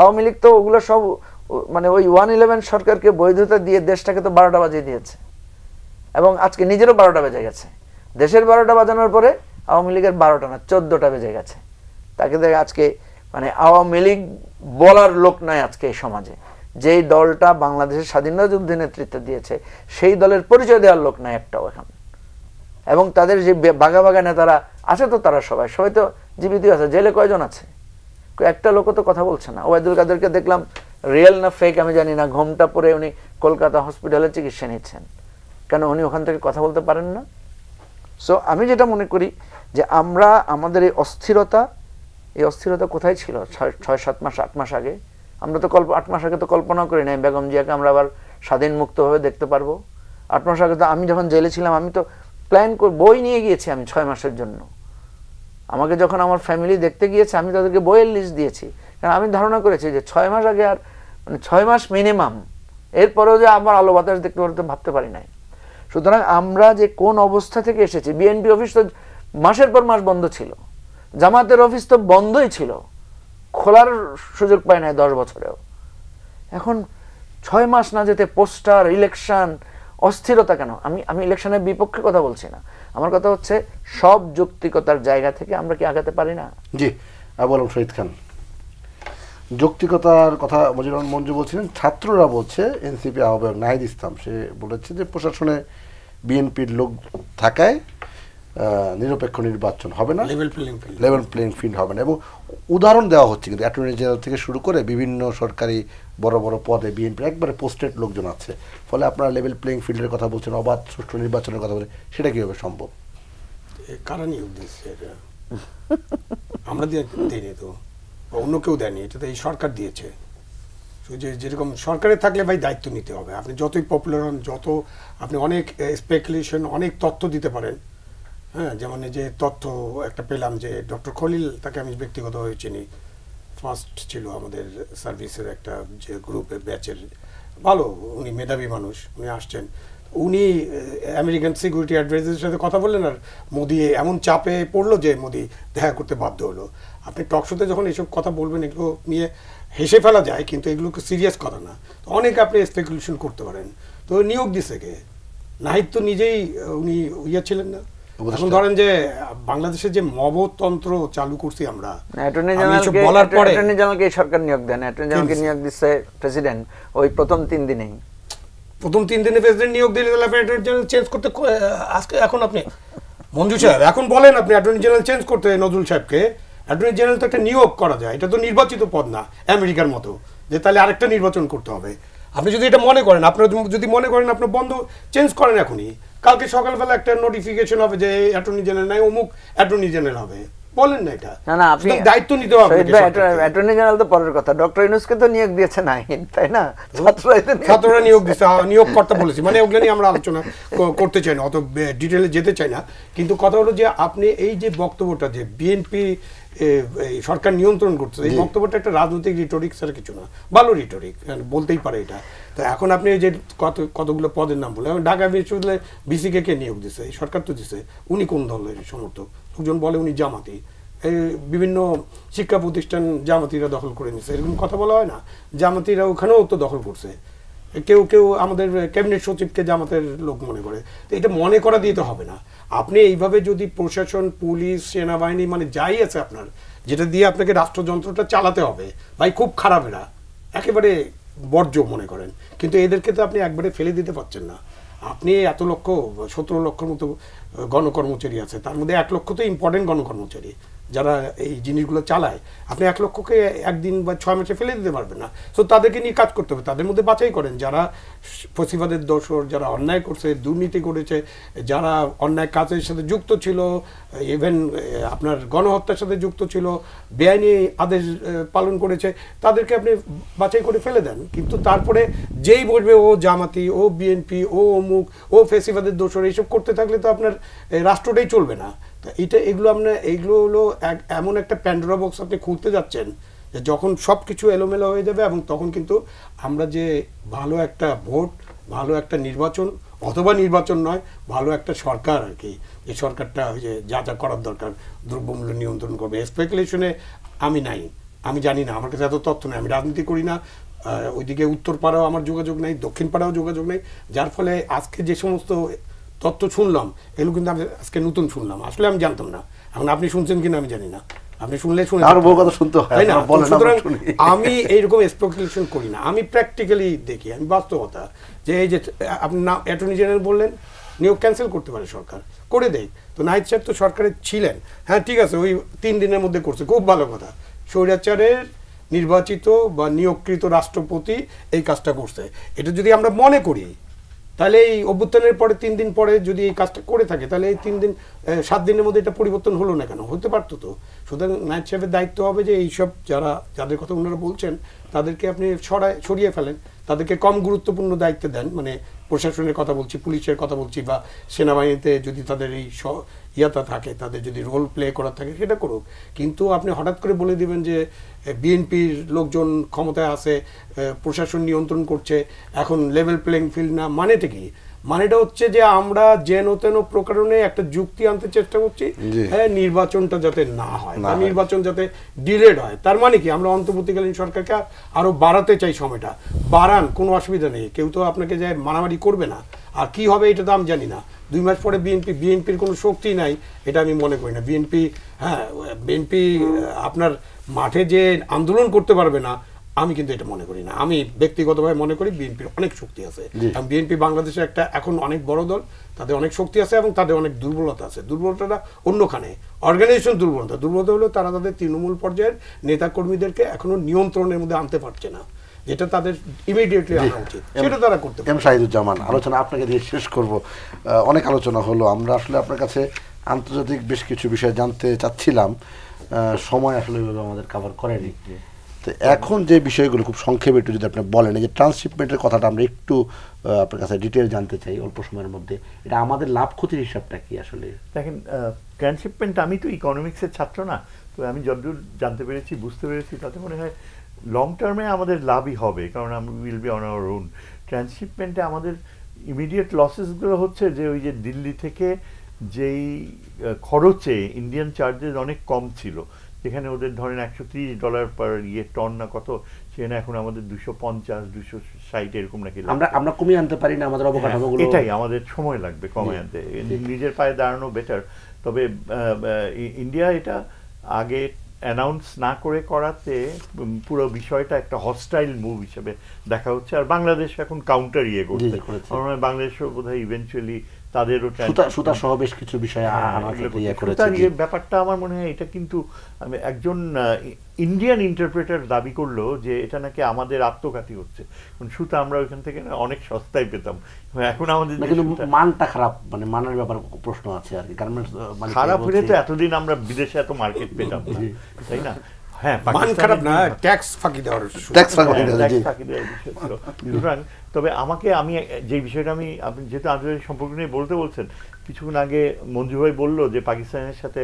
Speaker 3: আওয়ামী লীগ তো ওগুলো সব মানে ওই 1/11 সরকারকে বৈধতা দিয়ে দেশটাকে তো 12টা বাজিয়ে দিয়েছে, এবং আজকে নিজেরও 12টা বেজে গেছে। দেশের 12টা বাজানোর পরে আওয়ামী লীগের 12টা না 14টা বেজে গেছে। তাকে দেখে আজকে মানে আওয়ামী লীগ বলার লোক নাই আজকে এই সমাজে। যেই দলটা বাংলাদেশের স্বাধীনতা যুদ্ধে নেতৃত্ব দিয়েছে সেই দলের পরিচয় দেওয়ার লোক নাই একটাও এখন। এবং তাদের যে বাঘা বাঘা নেতারা আছে তো তারা সবাই তো জীবিত আছে। জেলে কয়জন আছে? একটা লোকও তো কথা বলছে না। ওবায়দুল কাদেরকে দেখলাম, রিয়েল না ফেক আমি জানি না, ঘোমটা পরে উনি কলকাতা হসপিটালে চিকিৎসা নিচ্ছেন। কেন উনি ওখান থেকে কথা বলতে পারেন না? সো আমি যেটা মনে করি যে আমরা আমাদের এই অস্থিরতা কোথায় ছিল 6-7 মাস 8 মাস আগে? আমরা তো 8 মাস আগে তো কল্পনা করি নাই বেগম জিয়াকে আমরা আবার স্বাধীন মুক্তভাবে দেখতে পারবো। 8 মাস আগে তো আমি যখন জেলে ছিলাম আমি তো প্ল্যান করে বই নিয়ে গিয়েছি আমি 6 মাসের জন্য। আমাকে যখন আমার ফ্যামিলি দেখতে গিয়েছে আমি তাদেরকে বইয়ের লিস্ট দিয়েছি, কারণ আমি ধারণা করেছি যে 6 মাস আগে আর মানে 6 মাস মিনিমাম, এরপরেও যে আবার আলো বাতাস দেখতে পারতে ভাবতে পারি নাই। সুতরাং আমরা যে কোন অবস্থা থেকে এসেছি, বিএনপি অফিস তো মাসের পর মাস বন্ধ ছিল, জামাতের অফিস তো বন্ধই ছিল, খোলার সুযোগ পায় নাই 10 বছরেও। এখন 6 মাস না যেতে পোস্টার, ইলেকশন, অস্থিরতা কেন? আমি ইলেকশনের বিপক্ষে কথা বলছি না, আমার কথা হচ্ছে সব যৌক্তিকতার জায়গা থেকে আমরা কি আগাতে পারি না?
Speaker 1: জি, বলুন শহীদ খান। যৌক্তিকতার কথা মঞ্জু বলছিলেন, ছাত্ররা বলছে, এনসিপি আহ্বায়ক নাহিদ ইসলাম সে বলেছে যে প্রশাসনে বিএনপির লোক থাকায় নিরপেক্ষ নির্বাচন হবে না, লেভেল প্লেইং ফিল্ড হবে না। এবং উদাহরণ দেওয়া হচ্ছে কিন্তু অ্যাটর্নি জেনারেল থেকে শুরু করে বিভিন্ন সরকারি বড় বড় পদে বিএনপির একবারে পোস্টেড লোকজন আছে। ফলে আপনারা লেভেল প্লেইং ফিল্ডের কথা বলছেন, অবাধ সুষ্ঠু নির্বাচনের কথা বলছেন, সেটা কীভাবে সম্ভব?
Speaker 4: কারা নিয়োগ দিচ্ছে? এটা আমরা দিইনি তো, অন্য কেউ দেয়নি, এটা তো এই সরকার দিয়েছে। যেরকম সরকারে থাকলে ভাই দায়িত্ব নিতে হবে। আপনি যতই পপুলার হন, যত আপনি অনেক স্পেকুলেশন, অনেক তথ্য দিতে পারেন। হ্যাঁ, যেমন এই যে তথ্য একটা পেলাম যে ডক্টর খলিল, তাকে আমি ব্যক্তিগতভাবে চিনি, ফার্স্ট ছিল আমাদের সার্ভিসের একটা যে গ্রুপে ব্যাচের, ভালো, উনি মেধাবী মানুষ, উনি আসছেন, উনি আমেরিকান সিকিউরিটি অ্যাডভাইজারের সাথে কথা বললেন, আর মোদি এমন চাপে পড়লো যে মোদি দেখা করতে বাধ্য হলো। আপনি টকশোতে যখন এইসব কথা বলবেন, এগুলো নিয়ে হেসে ফেলা যায়, কিন্তু এগুলোকে সিরিয়াস কথা না। তো অনেক আপনি স্পেকুলেশন করতে পারেন। তো নিয়োগ দিছে কে? নাহিদ তো নিজেই উনি ইয়ে ছিলেন না। এখন ধরেন যে বাংলাদেশে যে মবতন্ত্র চালু করছি আমরা,
Speaker 3: অ্যাটর্নি জেনারেলকে সরকার নিয়োগ দেন, অ্যাটর্নি জেনারেলকে নিয়োগ দিচ্ছে প্রেসিডেন্ট ওই প্রথম 3 দিনেই।
Speaker 4: প্রথম 3 দিনে প্রেসিডেন্ট নিয়োগ দিলে তাহলে অ্যাটর্নি জেনারেল চেঞ্জ করতে আজকে এখন আপনি মঞ্জু সাহেব এখন বলেন আপনি অ্যাটর্নি জেনারেল চেঞ্জ করতে নজরুল সাহেবকে, অ্যাটর্নি জেনারেল তো একটা নিয়োগ করা যায়, এটা তো নির্বাচিত পদ না আমেরিকার মতো যে তাহলে আরেকটা নির্বাচন করতে হবে। আপনি যদি এটা মনে করেন, আপনার যদি মনে করেন আপনার বন্ধ চেঞ্জ করেন এখনই, কালকে সকালবেলা একটা নোটিফিকেশন হবে যে অ্যাটর্নি জেনারেল নাই, অমুক অ্যাটর্নি জেনারেল হবে, বলেন না এটা।
Speaker 3: না আপনি
Speaker 4: দায়িত্ব নিতে হবে।
Speaker 3: অ্যাটর্নি জেনারেল তো পরের কথা, ডক্টর ইউনূসকে তো নিয়োগ দিয়েছে নাই, তাই না?
Speaker 4: ছাত্ররা নিয়োগ দিচ্ছে, নিয়োগকর্তা বলেছি, মানে ওগুলো নিয়ে আমরা আলোচনা করতে চাই না, অত ডিটেলে যেতে চাই না। কিন্তু কথা হলো যে আপনি এই যে বক্তব্যটা যে বিএনপি সরকার নিয়ন্ত্রণ করছে, এই বক্তব্যটা একটা রাজনৈতিক রিটোরিক ছাড়া কিছু না, ভালো রিটোরিক বলতেই পারে এটা। তো এখন আপনি যে কতগুলো পদের নাম বলে, ঢাকা বিশ্ববিদ্যালয়ে বিসিকে কে নিয়োগ দিচ্ছে? এই সরকার তো দিচ্ছে। উনি কোন দলের সমর্থক? লোকজন বলে উনি জামাতি, এই বিভিন্ন শিক্ষা প্রতিষ্ঠান জামাতিরা দখল করে নিচ্ছে, এরকম কথা বলা হয় না? জামাতিরা ওখানেও তো দখল করছে, কেউ কেউ আমাদের ক্যাবিনেট সচিবকে জামাতের লোক মনে করে। তো এটা মনে করা দিয়ে তো হবে না। আপনি এইভাবে যদি প্রশাসন, পুলিশ, সেনাবাহিনী, মানে যাই আছে আপনার, যেটা দিয়ে আপনাকে রাষ্ট্রযন্ত্রটা চালাতে হবে, ভাই খুব খারাপ, এরা একেবারে বর্জ্য মনে করেন, কিন্তু এদেরকে তো আপনি একবারে ফেলে দিতে পারছেন না। আপনি এত লক্ষ 17 লক্ষের মতো গণকর্মচারী আছে, তার মধ্যে 1 লক্ষ তো ইম্পর্টেন্ট গণকর্মচারী যারা এই জিনিসগুলো চালায়। আপনি 1 লক্ষকে একদিন বা 6 মাসে ফেলে দিতে পারবেন না। সো তাদেরকে নিয়ে কাজ করতে হবে, তাদের মধ্যে বাছাই করেন যারা ফসিবাদের দোষর, যারা অন্যায় করছে, দুর্নীতি করেছে, যারা অন্যায় কাজের সাথে যুক্ত ছিল, ইভেন আপনার গণহত্যার সাথে যুক্ত ছিল, বেআইনি আদেশ পালন করেছে, তাদেরকে আপনি বাছাই করে ফেলে দেন। কিন্তু তারপরে যেই বলবে ও জামাতি, ও বিএনপি, ও অমুক, ও ফেসিবাদের দোষর, এইসব করতে থাকলে তো আপনার রাষ্ট্রটাই চলবে না। এইগুলো হলো এমন একটা প্যান্ডোরা বক্স আপনি খুলতে যাচ্ছেন যে যখন সব কিছু এলোমেলো হয়ে যাবে, এবং তখন কিন্তু আমরা যে ভালো একটা ভোট, ভালো একটা নির্বাচন, অথবা নির্বাচন নয়, ভালো একটা সরকার আর কি, এই সরকারটা ওই যে যা যা করার দরকার, দ্রব্যমূল্য নিয়ন্ত্রণ করবে। স্পেকুলেশনে আমি নাই, আমি জানি না, আমার কাছে এত তথ্য নেই, আমি রাজনীতি করি না, ওইদিকে উত্তর পাড়াও আমার যোগাযোগ নেই, দক্ষিণ পাড়াও যোগাযোগ নেই, যার ফলে আজকে যে সমস্ত তথ্য শুনলাম এগুলো কিন্তু আমি আজকে নতুন শুনলাম, আসলে আমি জানতাম না। এখন আপনি শুনছেন কিনা আমি জানি না, আপনি শুনলে শুনে, তাই না? সুতরাং আমি এইরকম স্পেকুলেশন করি না, আমি প্র্যাকটিক্যালি দেখি, আমি বাস্তবতা যে এই যে আপনি না অ্যাটর্নি জেনারেল বললেন, নিয়োগ ক্যান্সেল করতে পারে সরকার, করে দেয়। তো নাহিদ সাহেব তো সরকারে ছিলেন, হ্যাঁ ঠিক আছে, ওই 3 দিনের মধ্যে করছে, খুব ভালো কথা। স্বৈরাচারের নির্বাচিত বা নিয়োগকৃত রাষ্ট্রপতি এই কাজটা করছে, এটা যদি আমরা মনে করি তাহলে এই অভ্যুত্থানের পরে 3 দিন পরে যদি এই কাজটা করে থাকে তাহলে এই 3 দিন 7 দিনের মধ্যে এটা পরিবর্তন হলো না কেন? হতে পারতো তো। সুতরাং নায়েব সাহেবের দায়িত্ব হবে যে এইসব যাদের কথা ওনারা বলছেন তাদেরকে আপনি সরিয়ে ফেলেন, তাদেরকে কম গুরুত্বপূর্ণ দায়িত্ব দেন, মানে প্রশাসনের কথা বলছি, পুলিশের কথা বলছি, বা সেনাবাহিনীতে যদি তাদের এই ইয়াতা থাকে, তাদের যদি রোল প্লে করার থাকে সেটা করুক। কিন্তু আপনি হঠাৎ করে বলে দিবেন যে বিএনপির লোকজন ক্ষমতায় আছে, প্রশাসন নিয়ন্ত্রণ করছে, এখন লেভেল প্লেইং ফিল্ড না, মানেটা কি? মানেটা হচ্ছে যে আমরা যেন তেন প্রকারণে একটা যুক্তি আনতে চেষ্টা করছি, হ্যাঁ, নির্বাচনটা যাতে না হয়, নির্বাচন যাতে ডিলেড হয়। তার মানে কি আমরা অন্তর্বর্তীকালীন সরকারকে আরো বাড়াতে চাই, সময়টা বাড়ান, কোনো অসুবিধা নেই, কেউ তো আপনাকে যে মারামারি করবে না। আর কি হবে এটা তো আমি জানি না। 2 মাস পরে বিএনপির কোনো শক্তি নাই এটা আমি মনে করি না। বিএনপি আপনার মাঠে যে আন্দোলন করতে পারবে না আমি কিন্তু এটা মনে করি না। আমি ব্যক্তিগতভাবে মনে করি বিএনপির অনেক শক্তি আছে, এবং বিএনপি বাংলাদেশের একটা এখন অনেক বড় দল, তাদের অনেক শক্তি আছে এবং তাদের অনেক দুর্বলতা আছে। দুর্বলতাটা অন্যখানে, অর্গানাইজেশন দুর্বলতা হলো তারা তাদের তৃণমূল পর্যায়ের নেতাকর্মীদেরকে এখনো নিয়ন্ত্রণের মধ্যে আনতে পারছে না, যেটা তাদের ইমিডিয়েটলি আনা উচিত, সেটা তারা করতে পারে।
Speaker 1: শাহিদুজ্জামান, আলোচনা আপনাকে দিয়ে শেষ করব। অনেক আলোচনা হলো, আমরা আসলে আপনার কাছে আন্তর্জাতিক বেশ কিছু বিষয় জানতে চাচ্ছিলাম, সময় আসলে আমাদের কভার করেনি। তো এখন যে বিষয়গুলো খুব সংক্ষেপে একটু যদি আপনি বলেন, এই যে ট্রান্সশিপমেন্টের কথাটা আমরা একটু আপনার কাছে ডিটেল জানতে চাই অল্প সময়ের মধ্যে। এটা আমাদের লাভ ক্ষতির হিসাবটা কি আসলে?
Speaker 5: দেখেন, ট্রান্সশিপমেন্ট, আমি তো ইকোনমিক্সের ছাত্র না, তো আমি যতদূর জানতে পেরেছি, বুঝতে পেরেছি, তাতে মনে হয় লং টার্মে আমাদের লাভই হবে, কারণ আমি will be on our own. ট্রান্সশিপমেন্টে আমাদের ইমিডিয়েট লসেসগুলো হচ্ছে যে ওই যে দিল্লি থেকে যেই খরচে ইন্ডিয়ান চার্জেস অনেক কম ছিল, যেখানে ওদের ধরেন $130 পার টন না কত, সেখানে এখন আমাদের 250, 260 এরকম নাকি।
Speaker 1: আমরা কমিয়ে আনতে পারি না আমাদের অবকাঠামোগুলো,
Speaker 5: এটাই আমাদের সময় লাগবে কমিয়ে আনতে, নিজের পায়ে দাঁড়ানো বেটার। তবে ইন্ডিয়া এটা আগে অ্যানাউন্স না করে করাতে পুরো বিষয়টা একটা হস্টাইল মুভ হিসেবে দেখা হচ্ছে, আর বাংলাদেশ এখন কাউন্টার করছে। বাংলাদেশও বোধহয় ইভেন্চুয়ালি তাদেরও
Speaker 1: সুতা সহ বেশ কিছু বিষয়
Speaker 5: ব্যাপারটা আমার মনে হয় এটা কিন্তু একজন ইন্ডিয়ান ইন্টারপ্রেটার দাবি করলো যে এটা নাকি আমাদের আত্মঘাতী হচ্ছে, সুতা আমরা ওইখান থেকে অনেক সস্তায় পেতাম, এখন আমাদের
Speaker 1: মানটা খারাপ, মানে মানের ব্যাপার প্রশ্ন আছে আর কি। গার্মেন্টস
Speaker 5: খারাপ হলে তো এতদিন আমরা বিদেশে এত মার্কেট পেতাম না, তাই না? হ্যাঁ,
Speaker 4: খারাপ না, ট্যাক্স ফাঁকি দেওয়ার
Speaker 5: সুতরাং তবে আমি যে বিষয়টা আপনি যেহেতু আন্তর্জাতিক সম্পর্ক নিয়ে বলতে বলছেন, কিছুক্ষণ আগে মঞ্জু ভাই বললো যে পাকিস্তানের সাথে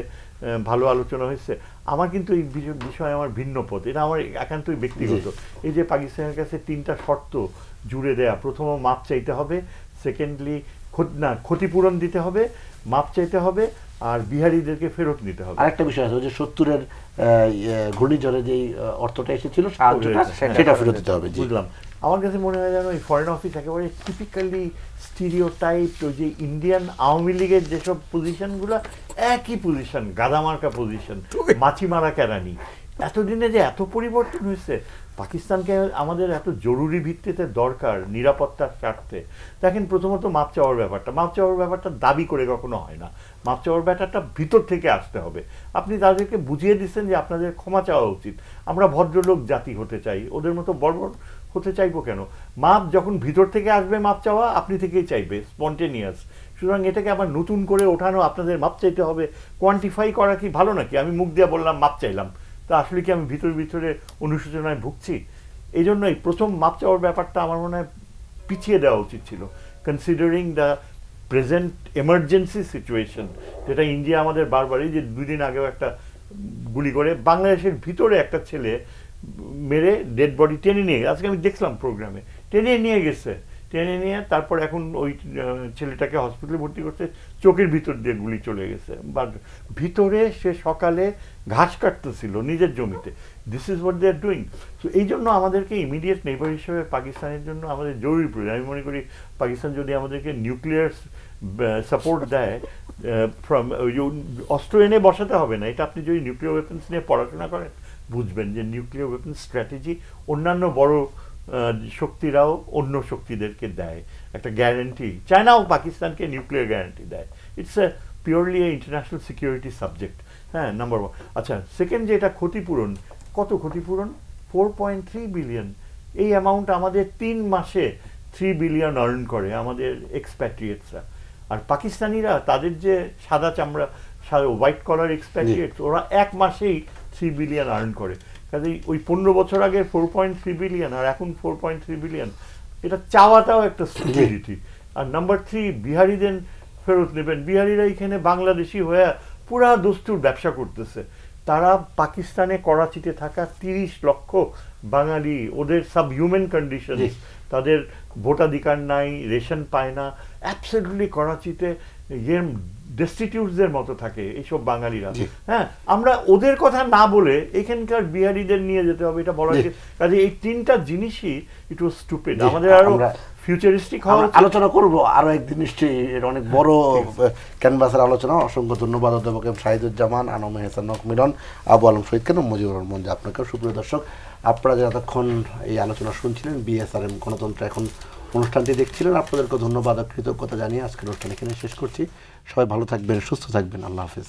Speaker 5: ভালো আলোচনা হয়েছে, আমার কিন্তু এই বিষয়ে আমার ভিন্ন পথ, এটা আমার একান্তই ব্যক্তিগত। এই যে পাকিস্তানের কাছে 3টা শর্ত জুড়ে দেয়া, প্রথম মাপ চাইতে হবে, সেকেন্ডলি ক্ষতিপূরণ দিতে হবে, মাপ চাইতে হবে, আর বিহারীদেরকে ফেরত নিতে হবে।
Speaker 1: আরেকটা বিষয় আছে যে 70-এর ঘূর্ণিঝড়ে যেই অর্থটা এসেছিল সাহায্যটা, সেটা ফেরত দিতে হবে।
Speaker 5: বুঝলাম। আমার কাছে মনে হয় যেন এই ফরেন অফিস একেবারে টিপিক্যালি স্টিরিওটাইপ, ওই যে ইন্ডিয়ান আওয়ামী লীগের যেসব পজিশনগুলো, একই পজিশন, গাদামার্কা পজিশন, মাছি মারা কেরানি। এতদিনে যে এত পরিবর্তন হয়েছে, পাকিস্তানকে আমাদের এত জরুরি ভিত্তিতে দরকার নিরাপত্তার স্বার্থে। দেখেন, প্রথমত মাপ চাওয়ার ব্যাপারটা দাবি করে কখনো হয় না, মাপ চাওয়ার ব্যাপারটা ভিতর থেকে আসতে হবে। আপনি তাদেরকে বুঝিয়ে দিচ্ছেন যে আপনাদের ক্ষমা চাওয়া উচিত, আমরা ভদ্রলোক জাতি হতে চাই, ওদের মতো বর্বর হতে চাইবো কেন? মাপ যখন ভিতর থেকে আসবে, মাপ চাওয়া আপনি থেকেই চাইবে, স্পন্টেনিয়াস। সুতরাং এটাকে আবার নতুন করে ওঠানো, আপনাদের মাপ চাইতে হবে, কোয়ান্টিফাই করা কি ভালো নাকি? আমি মুখ দিয়ে বললাম মাপ চাইলাম, তা আসলে কি আমি ভিতরে অনুশোচনায় ভুগছি? এই জন্যই প্রথম মাপ চাওয়ার ব্যাপারটা আমার মনে হয় পিছিয়ে দেওয়া উচিত ছিল, considering the present emergency situation, যেটা ইন্ডিয়া আমাদের বারবারই, যে 2 দিন আগেও একটা গুলি করে বাংলাদেশের ভিতরে একটা ছেলে মেরে ডেড বডি টেনে নিয়ে, আজকে আমি দেখলাম প্রোগ্রামে, টেনে নিয়ে গেছে, টেনে নিয়ে তারপর এখন ওই ছেলেটাকে হসপিটালে ভর্তি করছে, চোখের ভিতর দিয়ে গুলি চলে গেছে, বাট ভিতরে সে সকালে ঘাস কাটতেছিল নিজের জমিতে। This is what they are doing. তো এই জন্য আমাদেরকে ইমিডিয়েট নেইবার হিসেবে পাকিস্তানের জন্য আমাদের জরুরি প্রয়োজন। আমি মনে করি পাকিস্তান যদি আমাদেরকে নিউক্লিয়ার সাপোর্ট দেয়, অস্ত্র এনে বসাতে হবে না, এটা আপনি যদি নিউক্লিয়ার ওয়েপন্স নিয়ে পড়াশোনা করেন বুঝবেন যে নিউক্লিয়ার ওয়েপন স্ট্র্যাটেজি অন্যান্য বড় শক্তিরাও অন্য শক্তিদেরকে দেয় একটা গ্যারান্টি। চায়নাও পাকিস্তানকে নিউক্লিয়ার গ্যারান্টি দেয়। It's a purely international security subject. হ্যাঁ, নাম্বার 1। আচ্ছা, সেকেন্ড যেটা ক্ষতিপূরণ, কত ক্ষতিপূরণ? 4.3 বিলিয়ন। এই অ্যামাউন্ট আমাদের 3 মাসে 3 বিলিয়ন আর্ন করে আমাদের এক্সপ্যাট্রিয়েটসরা, আর পাকিস্তানিরা তাদের যে সাদা চামড়া হোয়াইট কলার এক্সপ্যাট্রিয়েটস ওরা এক মাসেই 3 বিলিয়ন আর্ন করে। কাজেই ওই 15 বছর আগে 4.3 বিলিয়ন আর এখন 4.3 বিলিয়ন, এটা চাওয়াটাও একটা স্টুপিডিটি। আর নাম্বার 3, বিহারিদের ফেরত নেবেন। বিহারিরা এখানে বাংলাদেশি হয়ে পুরা দস্তুর ব্যবসা করতেছে। তারা পাকিস্তানে করাচিতে থাকা 30 লক্ষ বাঙালি, ওদের সাব হিউম্যান কন্ডিশন, তাদের ভোটাধিকার নাই, রেশন পায় না, অ্যাবসলিউটলি করাচিতে ডেস্টিটিউটসদের মতো থাকে এইসব বাঙালিরা। হ্যাঁ, আমরা ওদের কথা না বলে এখানকার বিহারিদের নিয়ে যেতে হবে, এটা বলা যায়। কাজে এই তিনটা জিনিসই ইট ওয়াজ স্টুপিড। আমাদের আরো ফিউচারিস্টিক হওয়া উচিত।
Speaker 1: আলোচনা করব আরো একদিন নিশ্চয়ই, এটা অনেক বড় ক্যানভাসের আলোচনা। অসংখ্য ধন্যবাদ অধ্যাপক শাহিদুজ্জামান, আনম এহসান নক মিলন, আবু আলম শহীদ খান, মুজিবুর রহমান। আপনাকেও সুপ্রিয় দর্শক, আপনারা যে এতক্ষণ এই আলোচনা শুনছিলেন, বিএসআরএম গণতন্ত্র এখন অনুষ্ঠানটি দেখছিলেন, আপনাদেরকে ধন্যবাদ ও কৃতজ্ঞতা জানিয়ে আজকের অনুষ্ঠান এখানে শেষ করছি। সবাই ভালো থাকবেন, সুস্থ থাকবেন, আল্লাহ হাফিজ।